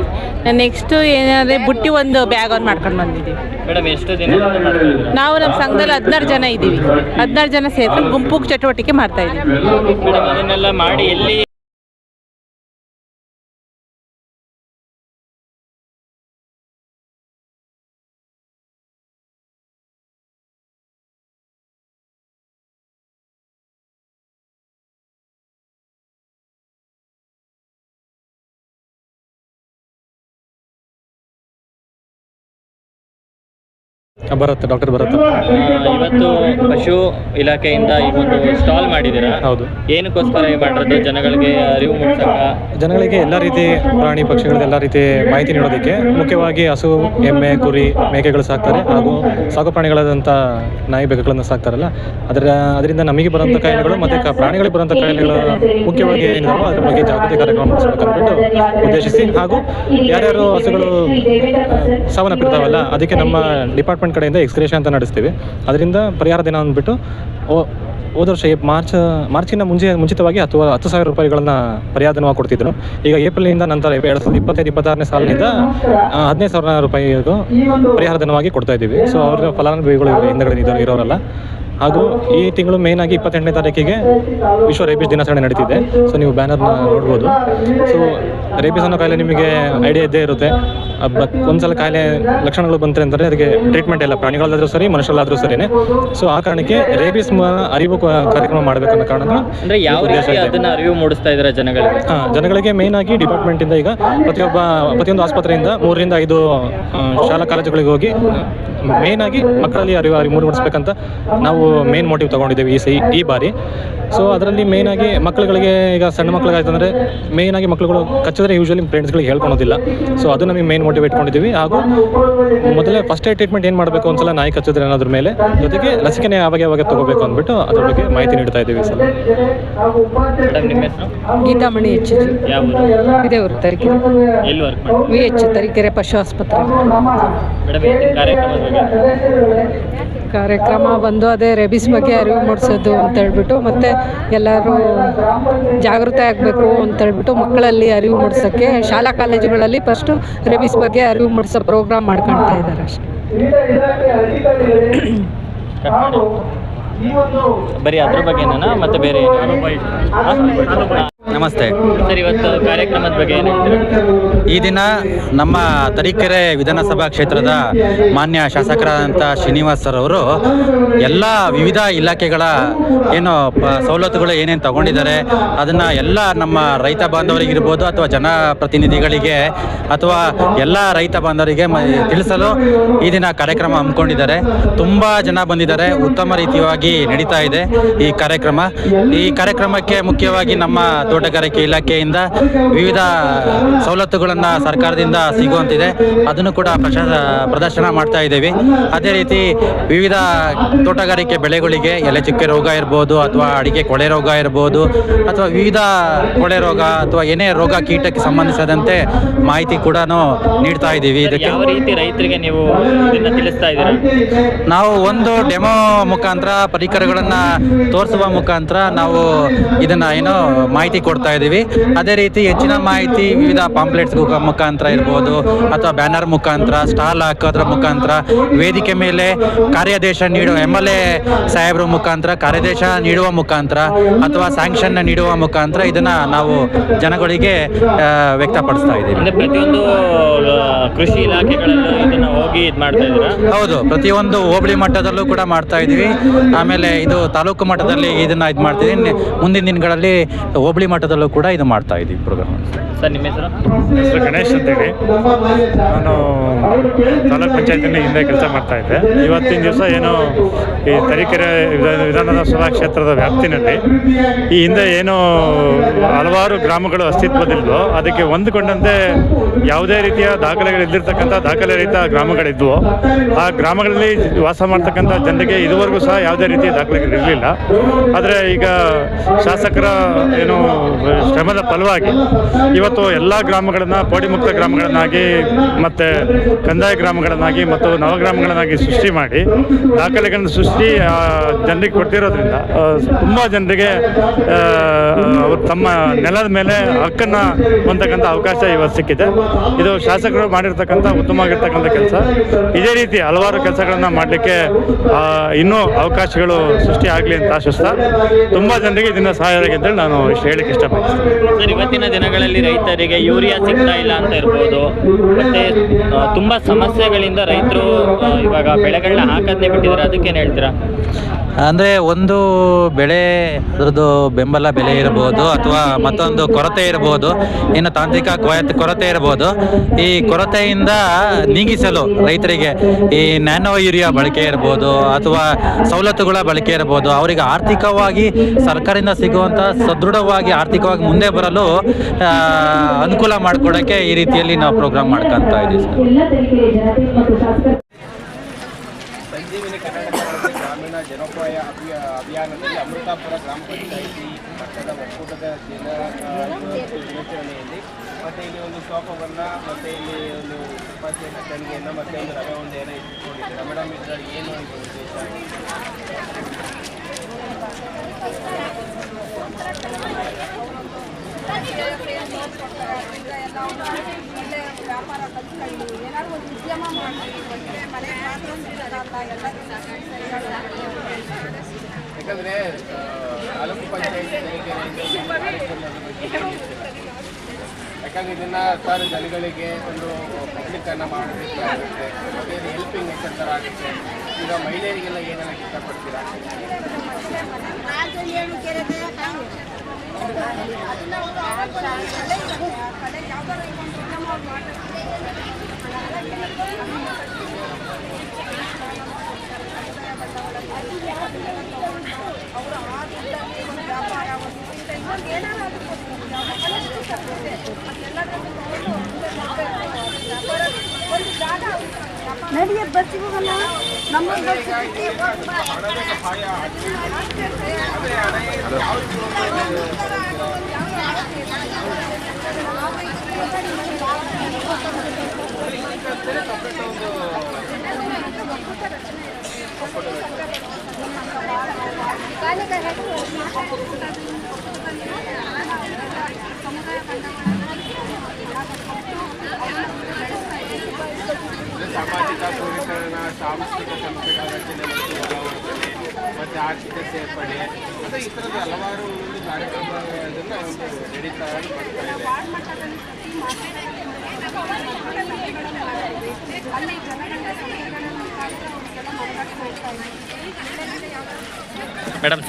ನೆಕ್ಸ್ಟು ಏನಾದರೆ ಬುಟ್ಟಿ ಒಂದು ಬ್ಯಾಗ್ ಒಂದು ಮಾಡ್ಕೊಂಡು ಬಂದಿದ್ದೀವಿ. ಮೇಡಮ್ ಎಷ್ಟು ದಿನ ನಾವು ನಮ್ಮ ಸಂಘದಲ್ಲಿ 16 ಜನ ಇದ್ದೀವಿ. 16 ಜನ ಸೇರ್ಕೊಂಡು ಗುಂಪು ಚಟುವಟಿಕೆ ಮಾಡ್ತಾ ಇದ್ದೀವಿ. ಮೇಡಮ್ ಅದನ್ನೆಲ್ಲ ಮಾಡಿ ಎಲ್ಲಿ ಬರುತ್ತೆ ಡಾಕ್ಟರ್ ಬರುತ್ತೆ. ಇವತ್ತು ಪಶು ಇಲಾಖೆಯಿಂದ ಈ ಒಂದು ಸ್ಟಾಲ್ ಮಾಡಿದ್ದೀರಾ? ಹೌದು. ಏನಕ್ಕೋಸ್ಕರ ಮಾಡಿರೋದು? ಜನಗಳಿಗೆ ಅರಿವು ಮೂಡಿಸಕ? ಜನಗಳಿಗೆ ಎಲ್ಲ ರೀತಿ ಪ್ರಾಣಿ ಪಕ್ಷಿಗಳಿಗೆ ಎಲ್ಲ ರೀತಿ ಮಾಹಿತಿ ನೀಡೋದಕ್ಕೆ, ಮುಖ್ಯವಾಗಿ ಹಸು, ಎಮ್ಮೆ, ಕುರಿ, ಮೇಕೆಗಳು ಸಾಕ್ತಾರೆ ಹಾಗೂ ಸಾಕು ಪ್ರಾಣಿಗಳಾದಂಥ ನಾಯಿ ಬೆಕ್ಕುಗಳನ್ನು ಸಾಕ್ತಾರಲ್ಲ, ಅದರಿಂದ ನಮಗೆ ಬರುವಂಥ ಕಾಯಿಲೆಗಳು ಮತ್ತು ಪ್ರಾಣಿಗಳಿಗೆ ಬರುವಂಥ ಕಾಯಿಲೆಗಳು ಮುಖ್ಯವಾಗಿ ಏನಿದಾವೋ ಅದ್ರ ಬಗ್ಗೆ ಜಾಗೃತಿ ಕಾರ್ಯಕ್ರಮ ಮಾಡಿಸ್ಬೇಕಂದ್ಬಿಟ್ಟು ಉದ್ದೇಶಿಸಿ, ಹಾಗೂ ಯಾರ್ಯಾರು ಹಸುಗಳು ಸಾವನ್ನಪ್ಪಿರ್ತಾವಲ್ಲ ಅದಕ್ಕೆ ನಮ್ಮ ಡಿಪಾರ್ಟ್ಮೆಂಟ್ ಕಡೆಯಿಂದ ಎಕ್ಸ್ಗ್ರೇಷನ್ ಅಂತ ನಡೆಸ್ತೀವಿ. ಅದರಿಂದ ಪರಿಹಾರ ದಿನ ಅಂದ್ಬಿಟ್ಟು ಹೋದ ವರ್ಷ ಮಾರ್ಚಿನ ಮುಂಚಿತವಾಗಿ 10,000 ರೂಪಾಯಿಗಳನ್ನ ಪರಿಹಾರಧನವಾಗಿ ಕೊಡ್ತಿದ್ರು. ಈಗ ಏಪ್ರಿಲಿಂದ ನಂತರ 2025-26ನೇ ಸಾಲಿನಿಂದ 15,000 ರೂಪಾಯಿಗೂ ಪರಿಹಾರಧನವಾಗಿ ಕೊಡ್ತಾ ಇದ್ದೀವಿ. ಸೊ ಅವ್ರ ಫಲಾನುಭವಿಗಳು ಹಿಂದಗಡೆ ಇರೋರಲ್ಲ. ಹಾಗೂ ಈ ತಿಂಗಳು ಮೇಯ್ನ್ ಆಗಿ 28ನೇ ತಾರೀಕಿಗೆ ವಿಶ್ವ ರೇಬಿಸ್ ದಿನಾಚರಣೆ ನಡೀತಿದೆ. ಸೊ ನೀವು ಬ್ಯಾನರ್ನ ನೋಡ್ಬೋದು. ಸೊ ರೇಬಿಸ್ ಅನ್ನೋ ಕಾಯಿಲೆ ನಿಮಗೆ ಐಡಿಯಾ ಇದ್ದೇ ಇರುತ್ತೆ. ಒಂದ್ಸಲ ಕಾಯಿಲೆ ಲಕ್ಷಣಗಳು ಬಂದರೆ ಅಂದರೆ ಅದಕ್ಕೆ ಟ್ರೀಟ್ಮೆಂಟ್ ಇಲ್ಲ, ಪ್ರಾಣಿಗಳಾದರೂ ಸರಿ ಮನುಷ್ಯರಲ್ಲಾದರೂ ಸರಿನೇ. ಸೊ ಆ ಕಾರಣಕ್ಕೆ ರೇಬಿಸ್ ಅರಿವು ಕಾರ್ಯಕ್ರಮ ಮಾಡಬೇಕನ್ನೋ ಕಾರಣ ಅಂದರೆ ಯಾವ ರೀತಿ ಅದನ್ನು ಅರಿವು ಮೂಡಿಸ್ತಾ ಇದ್ದಾರೆ ಜನಗಳಿಗೆ? ಜನಗಳಿಗೆ ಮೇಯ್ನ್ ಆಗಿ ಡಿಪಾರ್ಟ್ಮೆಂಟಿಂದ ಈಗ ಪ್ರತಿಯೊಂದು ಆಸ್ಪತ್ರೆಯಿಂದ 3ರಿಂದ 5 ಶಾಲಾ ಕಾಲೇಜುಗಳಿಗೆ ಹೋಗಿ ಮೇಯ್ನ್ ಆಗಿ ಮಕ್ಕಳಲ್ಲಿ ಅರಿವು ಮೂಡಿಸ್ಬೇಕಂತ ನಾವು ಮೇನ್ ಮೋಟಿವ್ ತೊಗೊಂಡಿದ್ದೇವೆ ಈ ಬಾರಿ. ಸೊ ಅದರಲ್ಲಿ ಮೇಯ್ನ್ ಆಗಿ ಮಕ್ಕಳುಗಳಿಗೆ, ಈಗ ಸಣ್ಣ ಮಕ್ಕಳಿಗಾಯ್ತಂದರೆ ಮೇಯ್ನ್ ಆಗಿ ಮಕ್ಕಳುಗಳು ಕಚ್ಚಿದ್ರೆ ಯೂಶ್ವಲಿ ಫ್ರೆಂಡ್ಸ್ಗಳಿಗೆ ಹೇಳ್ಕೊಳೋದಿಲ್ಲ. ಸೊ ಅದು ನಮಗೆ ಮೇನ್ ಮೋಟಿವ್ ಇಟ್ಕೊಂಡಿದ್ದೀವಿ. ಹಾಗೂ ಮೊದಲೇ ಫಸ್ಟ್ ಏಡ್ ಟ್ರೀಟ್ಮೆಂಟ್ ಏನು ಮಾಡಬೇಕು ಒಂದ್ಸಲ ನಾಯಿ ಕಚ್ಚಿದ್ರೆ ಅನ್ನೋದ್ರ ಮೇಲೆ, ಜೊತೆಗೆ ಲಸಿಕೆನೇ ಯಾವಾಗ ತೊಗೋಬೇಕು ಅಂದ್ಬಿಟ್ಟು ಅದ್ರ ಬಗ್ಗೆ ಮಾಹಿತಿ ನೀಡ್ತಾ ಇದ್ದೀವಿ ಸರ್. ಗೀತಾಮಣಿ ಎಚ್ ಇದೇ ಊರು ತರೀಕೆರೆ, VH ತರೀಕೆರೆ ಪಶು ಆಸ್ಪತ್ರೆ. ಕಾರ್ಯಕ್ರಮ ಬಂದು ಅದೇ ರೇಬಿಸ್ ಬಗ್ಗೆ ಅರಿವು ಮೂಡಿಸೋದು ಅಂತ ಹೇಳ್ಬಿಟ್ಟು, ಮತ್ತು ಎಲ್ಲರೂ ಜಾಗೃತಿ ಆಗಬೇಕು ಅಂತ ಹೇಳ್ಬಿಟ್ಟು ಮಕ್ಕಳಲ್ಲಿ ಅರಿವು ಮೂಡಿಸೋಕ್ಕೆ ಶಾಲಾ ಕಾಲೇಜುಗಳಲ್ಲಿ ಫಸ್ಟು ರೇಬಿಸ್ ಬಗ್ಗೆ ಅರಿವು ಮೂಡಿಸೋ ಪ್ರೋಗ್ರಾಮ್ ಮಾಡ್ಕೊಳ್ತಾ ಇದ್ದಾರೆ ಅಷ್ಟೇ. ಬರೀ ಅದ್ರ ಬಗ್ಗೆನಾ ಮತ್ತೆ ಬೇರೆ? ನಮಸ್ತೆ ಸರ್, ಇವತ್ತು ಕಾರ್ಯಕ್ರಮದ ಬಗ್ಗೆ ಏನು ಹೇಳ್ತೀರಾ? ಈ ದಿನ ನಮ್ಮ ತರೀಕೆರೆ ವಿಧಾನಸಭಾ ಕ್ಷೇತ್ರದ ಮಾನ್ಯ ಶಾಸಕರಾದಂಥ ಶ್ರೀನಿವಾಸ್ ಸರ್ ಅವರು ಎಲ್ಲ ವಿವಿಧ ಇಲಾಖೆಗಳ ಏನು ಸವಲತ್ತುಗಳು ಏನೇನು ತಗೊಂಡಿದ್ದಾರೆ ಅದನ್ನು ಎಲ್ಲ ನಮ್ಮ ರೈತ ಬಾಂಧವರಿಗಿರ್ಬೋದು ಅಥವಾ ಜನಪ್ರತಿನಿಧಿಗಳಿಗೆ ಅಥವಾ ಎಲ್ಲ ರೈತ ಬಾಂಧವರಿಗೆ ತಿಳಿಸಲು ಈ ದಿನ ಕಾರ್ಯಕ್ರಮ ಹಮ್ಮಿಕೊಂಡಿದ್ದಾರೆ. ತುಂಬ ಜನ ಬಂದಿದ್ದಾರೆ. ಉತ್ತಮ ರೀತಿಯಾಗಿ ನಡೀತಾ ಇದೆ ಈ ಕಾರ್ಯಕ್ರಮ. ಈ ಕಾರ್ಯಕ್ರಮಕ್ಕೆ ಮುಖ್ಯವಾಗಿ ನಮ್ಮ ತೋಟಗಾರಿಕೆ ಇಲಾಖೆಯಿಂದ ವಿವಿಧ ಸವಲತ್ತುಗಳನ್ನು ಸರ್ಕಾರದಿಂದ ಸಿಗುವಂತಿದೆ, ಅದನ್ನು ಕೂಡ ಪ್ರದರ್ಶನ ಮಾಡ್ತಾ ಇದ್ದೀವಿ. ಅದೇ ರೀತಿ ವಿವಿಧ ತೋಟಗಾರಿಕೆ ಬೆಳೆಗಳಿಗೆ ಎಲೆ ಚುಕ್ಕೆ ರೋಗ ಇರ್ಬೋದು ಅಥವಾ ಅಡಿಕೆ ಕೊಳೆ ರೋಗ ಇರ್ಬೋದು ಅಥವಾ ವಿವಿಧ ಕೊಳೆ ರೋಗ ಅಥವಾ ಏನೇ ರೋಗ ಕೀಟಕ್ಕೆ ಸಂಬಂಧಿಸಿದಂತೆ ಮಾಹಿತಿ ಕೂಡ ನೀಡ್ತಾ ಇದ್ದೀವಿ. ಇದಕ್ಕೆ ಯಾವ ರೀತಿ ರೈತರಿಗೆ ನೀವು ಇದನ್ನು ತಿಳಿಸ್ತಾ ಇದ್ದೀರಾ? ನಾವು ಒಂದು ಡೆಮೋ ಮುಖಾಂತರ ಪರಿಕರಗಳನ್ನು ತೋರಿಸುವ ಮುಖಾಂತರ ನಾವು ಇದನ್ನು ಮಾಹಿತಿ ಕೊಡ್ತಾ ಇದ್ದೀವಿ. ಅದೇ ರೀತಿ ಹೆಚ್ಚಿನ ಮಾಹಿತಿ ವಿವಿಧ ಪಾಂಪ್ಲೆಟ್ಸ್ ಮುಖಾಂತರ ಇರ್ಬೋದು, ಅಥವಾ ಬ್ಯಾನರ್ ಮುಖಾಂತರ, ಸ್ಟಾಲ್ ಹಾಕೋದ್ರ ಮುಖಾಂತರ, ವೇದಿಕೆ ಮೇಲೆ ಕಾರ್ಯಾದೇಶ ನೀಡುವ MLA ಸಾಹೇಬ್ರ ಮುಖಾಂತರ ಕಾರ್ಯಾದೇಶ ನೀಡುವ ಮುಖಾಂತರ, ಅಥವಾ ಸ್ಯಾಂಕ್ಷನ್ ನೀಡುವ ಮುಖಾಂತರ ಇದನ್ನ ನಾವು ಜನಗಳಿಗೆ ವ್ಯಕ್ತಪಡಿಸ್ತಾ ಇದ್ದೀವಿ. ಅಂದ್ರೆ ಪ್ರತಿಯೊಂದು ಕೃಷಿ ಇಲಾಖೆಗಳಲ್ಲೂ ಇದನ್ನ ಹೋಗಿ ಇದು ಮಾಡ್ತಾ ಇದ್ದೀರಾ? ಹೌದು, ಪ್ರತಿಯೊಂದು ಹೋಬಳಿ ಮಟ್ಟದಲ್ಲೂ ಕೂಡ ಮಾಡ್ತಾ ಇದ್ದೀವಿ. ಆಮೇಲೆ ಇದು ತಾಲೂಕು ಮಟ್ಟದಲ್ಲಿ ಇದನ್ನ ಇದು ಮಾಡ್ತಿದ್ದೀವಿ. ಮುಂದಿನ ದಿನಗಳಲ್ಲಿ ಹೋಬಳಿ ಮಟ್ಟದಲ್ಲೂ ಕೂಡ ಇದು ಮಾಡ್ತಾ ಇದ್ದೀವಿ ಪ್ರೋಗ್ರಾಮ್. ಸರ್, ನಿಮ್ಮ ಹೆಸರು? ಹೆಸರು ಗಣೇಶ್ ಅಂತೇಳಿ. ನಾನು ತಾಲೂಕ್ ಪಂಚಾಯತಿನ ಹಿಂದೆ ಕೆಲಸ ಮಾಡ್ತಾ ಇದ್ದೆ. ಇವತ್ತಿನ ದಿವಸ ಏನು ಈ ತರೀಕೆರೆ ವಿಧಾನಸಭಾ ಕ್ಷೇತ್ರದ ವ್ಯಾಪ್ತಿನಲ್ಲಿ ಈ ಹಿಂದೆ ಏನು ಹಲವಾರು ಗ್ರಾಮಗಳು ಅಸ್ತಿತ್ವದಲ್ಲಿದ್ದವು, ಅದಕ್ಕೆ ಹೊಂದಿಕೊಂಡಂತೆ ಯಾವುದೇ ರೀತಿಯ ದಾಖಲೆಗಳಿದ್ದಿರ್ತಕ್ಕಂಥ ದಾಖಲೆ ರಹಿತ ಗ್ರಾಮಗಳಿದ್ವು. ಆ ಗ್ರಾಮಗಳಲ್ಲಿ ವಾಸ ಮಾಡ್ತಕ್ಕಂಥ ಜನರಿಗೆ ಇದುವರೆಗೂ ಸಹ ಯಾವುದೇ ರೀತಿಯ ದಾಖಲೆಗಳಿರಲಿಲ್ಲ. ಆದರೆ ಈಗ ಶಾಸಕರ ಏನು ಶ್ರಮದ ಫಲವಾಗಿ ಇವತ್ತು ಎಲ್ಲ ಗ್ರಾಮಗಳನ್ನು ಪೋಡಿಮುಕ್ತ ಗ್ರಾಮಗಳನ್ನಾಗಿ ಮತ್ತು ಕಂದಾಯ ಗ್ರಾಮಗಳನ್ನಾಗಿ ಮತ್ತು ನವಗ್ರಾಮಗಳನ್ನಾಗಿ ಸೃಷ್ಟಿ ಮಾಡಿ ದಾಖಲೆಗಳನ್ನು ಸೃಷ್ಟಿ ಜನರಿಗೆ ಕೊಡ್ತಿರೋದ್ರಿಂದ ತುಂಬ ಜನರಿಗೆ ಅವರು ತಮ್ಮ ನೆಲದ ಮೇಲೆ ಹಕ್ಕನ್ನು ಹೊಂದತಕ್ಕಂಥ ಅವಕಾಶ ಇವತ್ತು ಸಿಕ್ಕಿದೆ. ಇದು ಶಾಸಕರು ಮಾಡಿರ್ತಕ್ಕಂಥ ಉತ್ತಮವಾಗಿರ್ತಕ್ಕಂಥ ಕೆಲಸ. ಇದೇ ರೀತಿ ಹಲವಾರು ಕೆಲಸಗಳನ್ನು ಮಾಡಲಿಕ್ಕೆ ಇನ್ನೂ ಅವಕಾಶಗಳು ಸೃಷ್ಟಿ ಆಗಲಿ ಅಂತ ಆಶಿಸ್ತಾ ತುಂಬ ಜನರಿಗೆ ಇದನ್ನು ಸಹಾಯ ಆಗಿದೆ ಅಂತೇಳಿ ನಾನು ಇಷ್ಟು ಹೇಳಕ್ಕೆ ಇಷ್ಟಪಡ್ತೀನಿ. ಸರ್, ಇವತ್ತಿನ ದಿನಗಳಲ್ಲಿ ರೈತರಿಗೆ ಯೂರಿಯಾ ಸಿಗ್ತಾ ಇಲ್ಲ ಅಂತ ಇರ್ಬೋದು, ಮತ್ತೆ ತುಂಬ ಸಮಸ್ಯೆಗಳಿಂದ ರೈತರು ಇವಾಗ ಬೆಳೆಗಳನ್ನ ಹಾಕೋದನ್ನೇ ಬಿಟ್ಟಿದ್ದಾರೆ. ಅದಕ್ಕೇನು ಹೇಳ್ತೀರಾ? ಅಂದರೆ ಒಂದು ಬೆಳೆ ಅದರದ್ದು ಬೆಂಬಲ ಬೆಲೆ ಇರ್ಬೋದು, ಅಥವಾ ಮತ್ತೊಂದು ಕೊರತೆ ಇರ್ಬೋದು, ಇನ್ನು ತಾಂತ್ರಿಕ ಕೊರತೆ ಇರ್ಬೋದು. ಈ ಕೊರತೆಯಿಂದ ನೀಗಿಸಲು ರೈತರಿಗೆ ಈ ನ್ಯಾನೋ ಯೂರಿಯಾ ಬಳಕೆ ಇರ್ಬೋದು, ಅಥವಾ ಸವಲತ್ತುಗಳ ಬಳಕೆ ಇರ್ಬೋದು, ಅವರಿಗೆ ಆರ್ಥಿಕವಾಗಿ ಸರ್ಕಾರದಿಂದ ಸಿಗುವಂಥ ಸದೃಢವಾಗಿ ಆರ್ಥಿಕವಾಗಿ ಮುಂದೆ ಬರಲು ಅನುಕೂಲ ಮಾಡಿಕೊಡೋಕ್ಕೆ ಈ ರೀತಿಯಲ್ಲಿ ನಾವು ಪ್ರೋಗ್ರಾಮ್ ಮಾಡ್ಕೊತ ಇದ್ದೀವಿ ಸರ್. ಸಂಜೀವಿನಿ ಕರ್ನಾಟಕ ಗ್ರಾಮೀಣ ಜನೋಪಾಯ ಅಭಿಯಾನದಲ್ಲಿ ಅಮೃತಾಪುರ ಗ್ರಾಮ ಪಂಚಾಯಿತಿ ಮಟ್ಟದ ಒಕ್ಕೂಟದ ದಿನಾಚರಣೆಯಲ್ಲಿ ಮತ್ತು ಇಲ್ಲಿ ಒಂದು ಸೋಫವನ್ನು ಮತ್ತು ಇಲ್ಲಿ ಒಂದು ಚಪಾತಿ ಕಣಿಗೆಯನ್ನು ಮತ್ತು ಒಂದು ರವೆ ಉಂಡೆಯನ್ನು ಇಟ್ಕೊಂಡಿದ್ದೀರಾ ಮೇಡಮ್. ಇದರಲ್ಲಿ ಏನು ಅಂತ ಉದ್ದೇಶ? ವ್ಯಾಪಾರ ಕಲಿಸ್ಕೊಂಡು ಏನಾದ್ರು ಒಂದು ಉದ್ಯಮ ಮಾಡಿ ಮನೆ ಯಾಕಂದರೆ ತಾಲೂಕು ಪಂಚಾಯತಿ ಯಾಕಂದರೆ ಇದನ್ನು ಸರ್ ಜನಗಳಿಗೆ ಒಂದು ಪಬ್ಲಿಕ್ಕನ್ನು ಮಾಡಬೇಕಾಗುತ್ತೆ, ಮತ್ತು ಇದು ಹೆಲ್ಪಿಂಗ್ ನೇಚರ್ ಥರ ಆಗುತ್ತೆ. ಈಗ ಮಹಿಳೆಯರಿಗೆಲ್ಲ ಏನೆಲ್ಲ ಇಷ್ಟಪಡ್ತೀರಾ? ನಡಿಯ ಬಸ್ಸಿಗೆ ಹೋಗಲ್ಲ ನಮ್ಮ ಸಾಮಾಜಿಕ ಸೂರೀಕರಣ, ಸಾಂಸ್ಕೃತಿಕ ಸಂಸ್ಕೃತಿ ರಚನೆ ಮತ್ತು ಆರ್ಥಿಕ ಸೇರ್ಪಡೆ ಮತ್ತು ಈ ಥರದ ಹಲವಾರು ಒಂದು ಕಾರ್ಯಕ್ರಮಗಳನ್ನು ಒಂದು ನಡೀತಾ ಬರ್ತಾ ಇದೆ. ಮೇಡಮ್,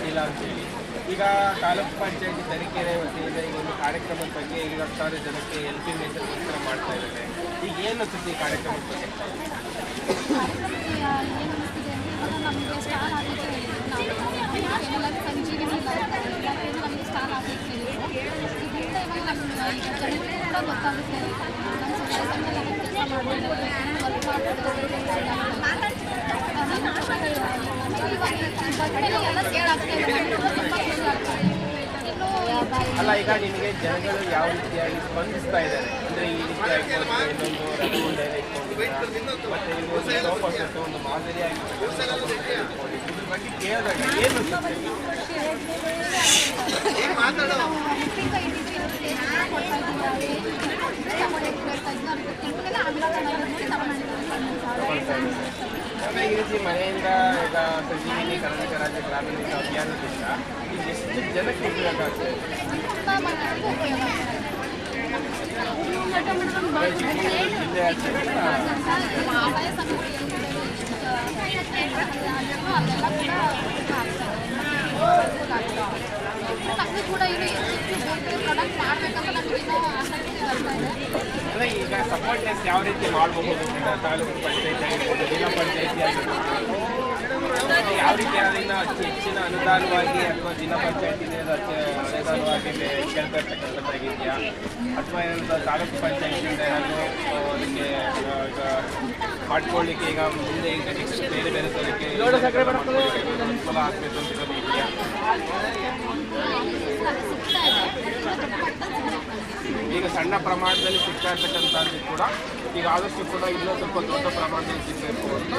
ಇಲ್ಲ ಅಂತೇಳಿ ಈಗ ತಾಲೂಕು ಪಂಚಾಯತಿ ತರೀಕೆರೆ ವತಿಯಿಂದ ಈಗ ಒಂದು ಕಾರ್ಯಕ್ರಮದ ಬಗ್ಗೆ 20,000 ಜನಕ್ಕೆ ಹೆಲ್ಪಿಂಗ್ ನೇಚರ್ಗೋಸ್ಕರ ಮಾಡ್ತಾ ಇದ್ದಾರೆ. ಈಗ ಏನು ಅನಿಸುತ್ತೆ ಈ ಕಾರ್ಯಕ್ರಮದ ಬಗ್ಗೆ? ನಮಗೆ ಸ್ಟಾರ್ ಆಗಲಿಕ್ಕೆ ಎಲ್ಲರೂ ಸಂಜೀವಿನಿ ನಮಗೆ ಸ್ಟಾರ್ ಆಗಲಿಕ್ಕೆ ಇದರಿಂದ ಇವಾಗ ನಮ್ಮ ಈಗ ಜನರಿಗೆ ಕೂಡ ಗೊತ್ತಾಗುತ್ತೆ ನಮ್ಮ ಸೊಸೈಟಿಯಲ್ಲಿ ಕೆಲಸ ಮಾಡಿದ್ದಾರೆ ವರ್ಕ್ ಮಾಡ್ತಾರೆ. ಎಲ್ಲ ಸೇಲ್ ಆಗ್ತಾ ಇದೆ, ತುಂಬ ಖುಷಿ ಆಗ್ತದೆ. ಇನ್ನು ಅಲ್ಲ, ಈಗ ನಿಮಗೆ ಜನಗಳು ಯಾವ ರೀತಿಯಾಗಿ ಸ್ಪಂದಿಸ್ತಾ ಇದ್ದಾರೆ ಅಂದರೆ ಈ ರೀತಿಯಾಗಿ ಇನ್ನೊಂದು ರಸಗುಂಡ ಇಟ್ಕೊಂಡಿದ್ದೀರಾ, ಮತ್ತೆ ಇನ್ನೊಂದು ಸೋಫಾ ಸೆಟ್ ಒಂದು ಮಾದರಿಯಾಗಿ ಇದ್ರ ಬಗ್ಗೆ ಕೇಳಿದಾಗ ಏನು ಅಂದರೆ ಈ ರೀತಿ ಮನೆಯಿಂದ ಈಗ ಸಂಜೀವಿನಿ ಕರ್ನಾಟಕ ರಾಜ್ಯ ಗ್ರಾಮೀಣ ವಿಕಾಸ ಅಭಿಯಾನದಿಂದ ಈಗ ಎಷ್ಟು ಜನಕ್ಕೆ ಉಪಯೋಗ ಆಗ್ತದೆ? ಜಿಲ್ಲೆ ನಮಗೆ ಕೂಡ ಇದು ಪ್ರಾಡಕ್ಟ್ ಮಾಡಬೇಕಂತ ನಮಗೇನೋ ಆಸಕ್ತಿ ಬರ್ತಾ ಇದೆ. ಅಂದರೆ ಈಗ ಸಪೋರ್ಟ್ನೆಸ್ ಯಾವ ರೀತಿ ಮಾಡಬಹುದು? ತಾಲೂಕು ಪಂಚಾಯತಿ ಆಗಿರ್ಬೋದು, ಜಿಲ್ಲಾ ಪಂಚಾಯತಿ ಆಗಿರ್ಬೋದು, ಯಾವ ರೀತಿ ಅದನ್ನು ಹೆಚ್ಚಿನ ಅನುದಾನವಾಗಿ ಅಥವಾ ಜಿಲ್ಲಾ ಪಂಚಾಯತಿನ ಅನುದಾನವಾಗಿ ಕೇಳ್ತಾ ಇರ್ತಕ್ಕಂಥದ್ದಾಗಿದೆಯಾ, ಅಥವಾ ಏನಾದರೂ ತಾಲೂಕು ಪಂಚಾಯತಿಯಿಂದ ಏನಾದರೂ ಅದಕ್ಕೆ ಮಾಡ್ಕೊಳ್ಳಿಕ್ಕೆ ಈಗ ಮುಂದೆ ಈಗ ನೆಕ್ಸ್ಟ್ ಬೇರೆ ಬೇರೆ ತರಕ್ಕೆ ಅನುಕೂಲ ಆಗಬೇಕು ಅಂತ ಇರೋದು ಇದೆಯಾ? ಈಗ ಸಣ್ಣ ಪ್ರಮಾಣದಲ್ಲಿ ಸಿಗ್ತಾ ಇರ್ತಕ್ಕಂಥದ್ದು ಕೂಡ ಈಗ ಆದಷ್ಟು ಕೂಡ ಇನ್ನೂ ಸ್ವಲ್ಪ ದೊಡ್ಡ ಪ್ರಮಾಣದಲ್ಲಿ ಸಿಗಬೇಕು ಅಂತ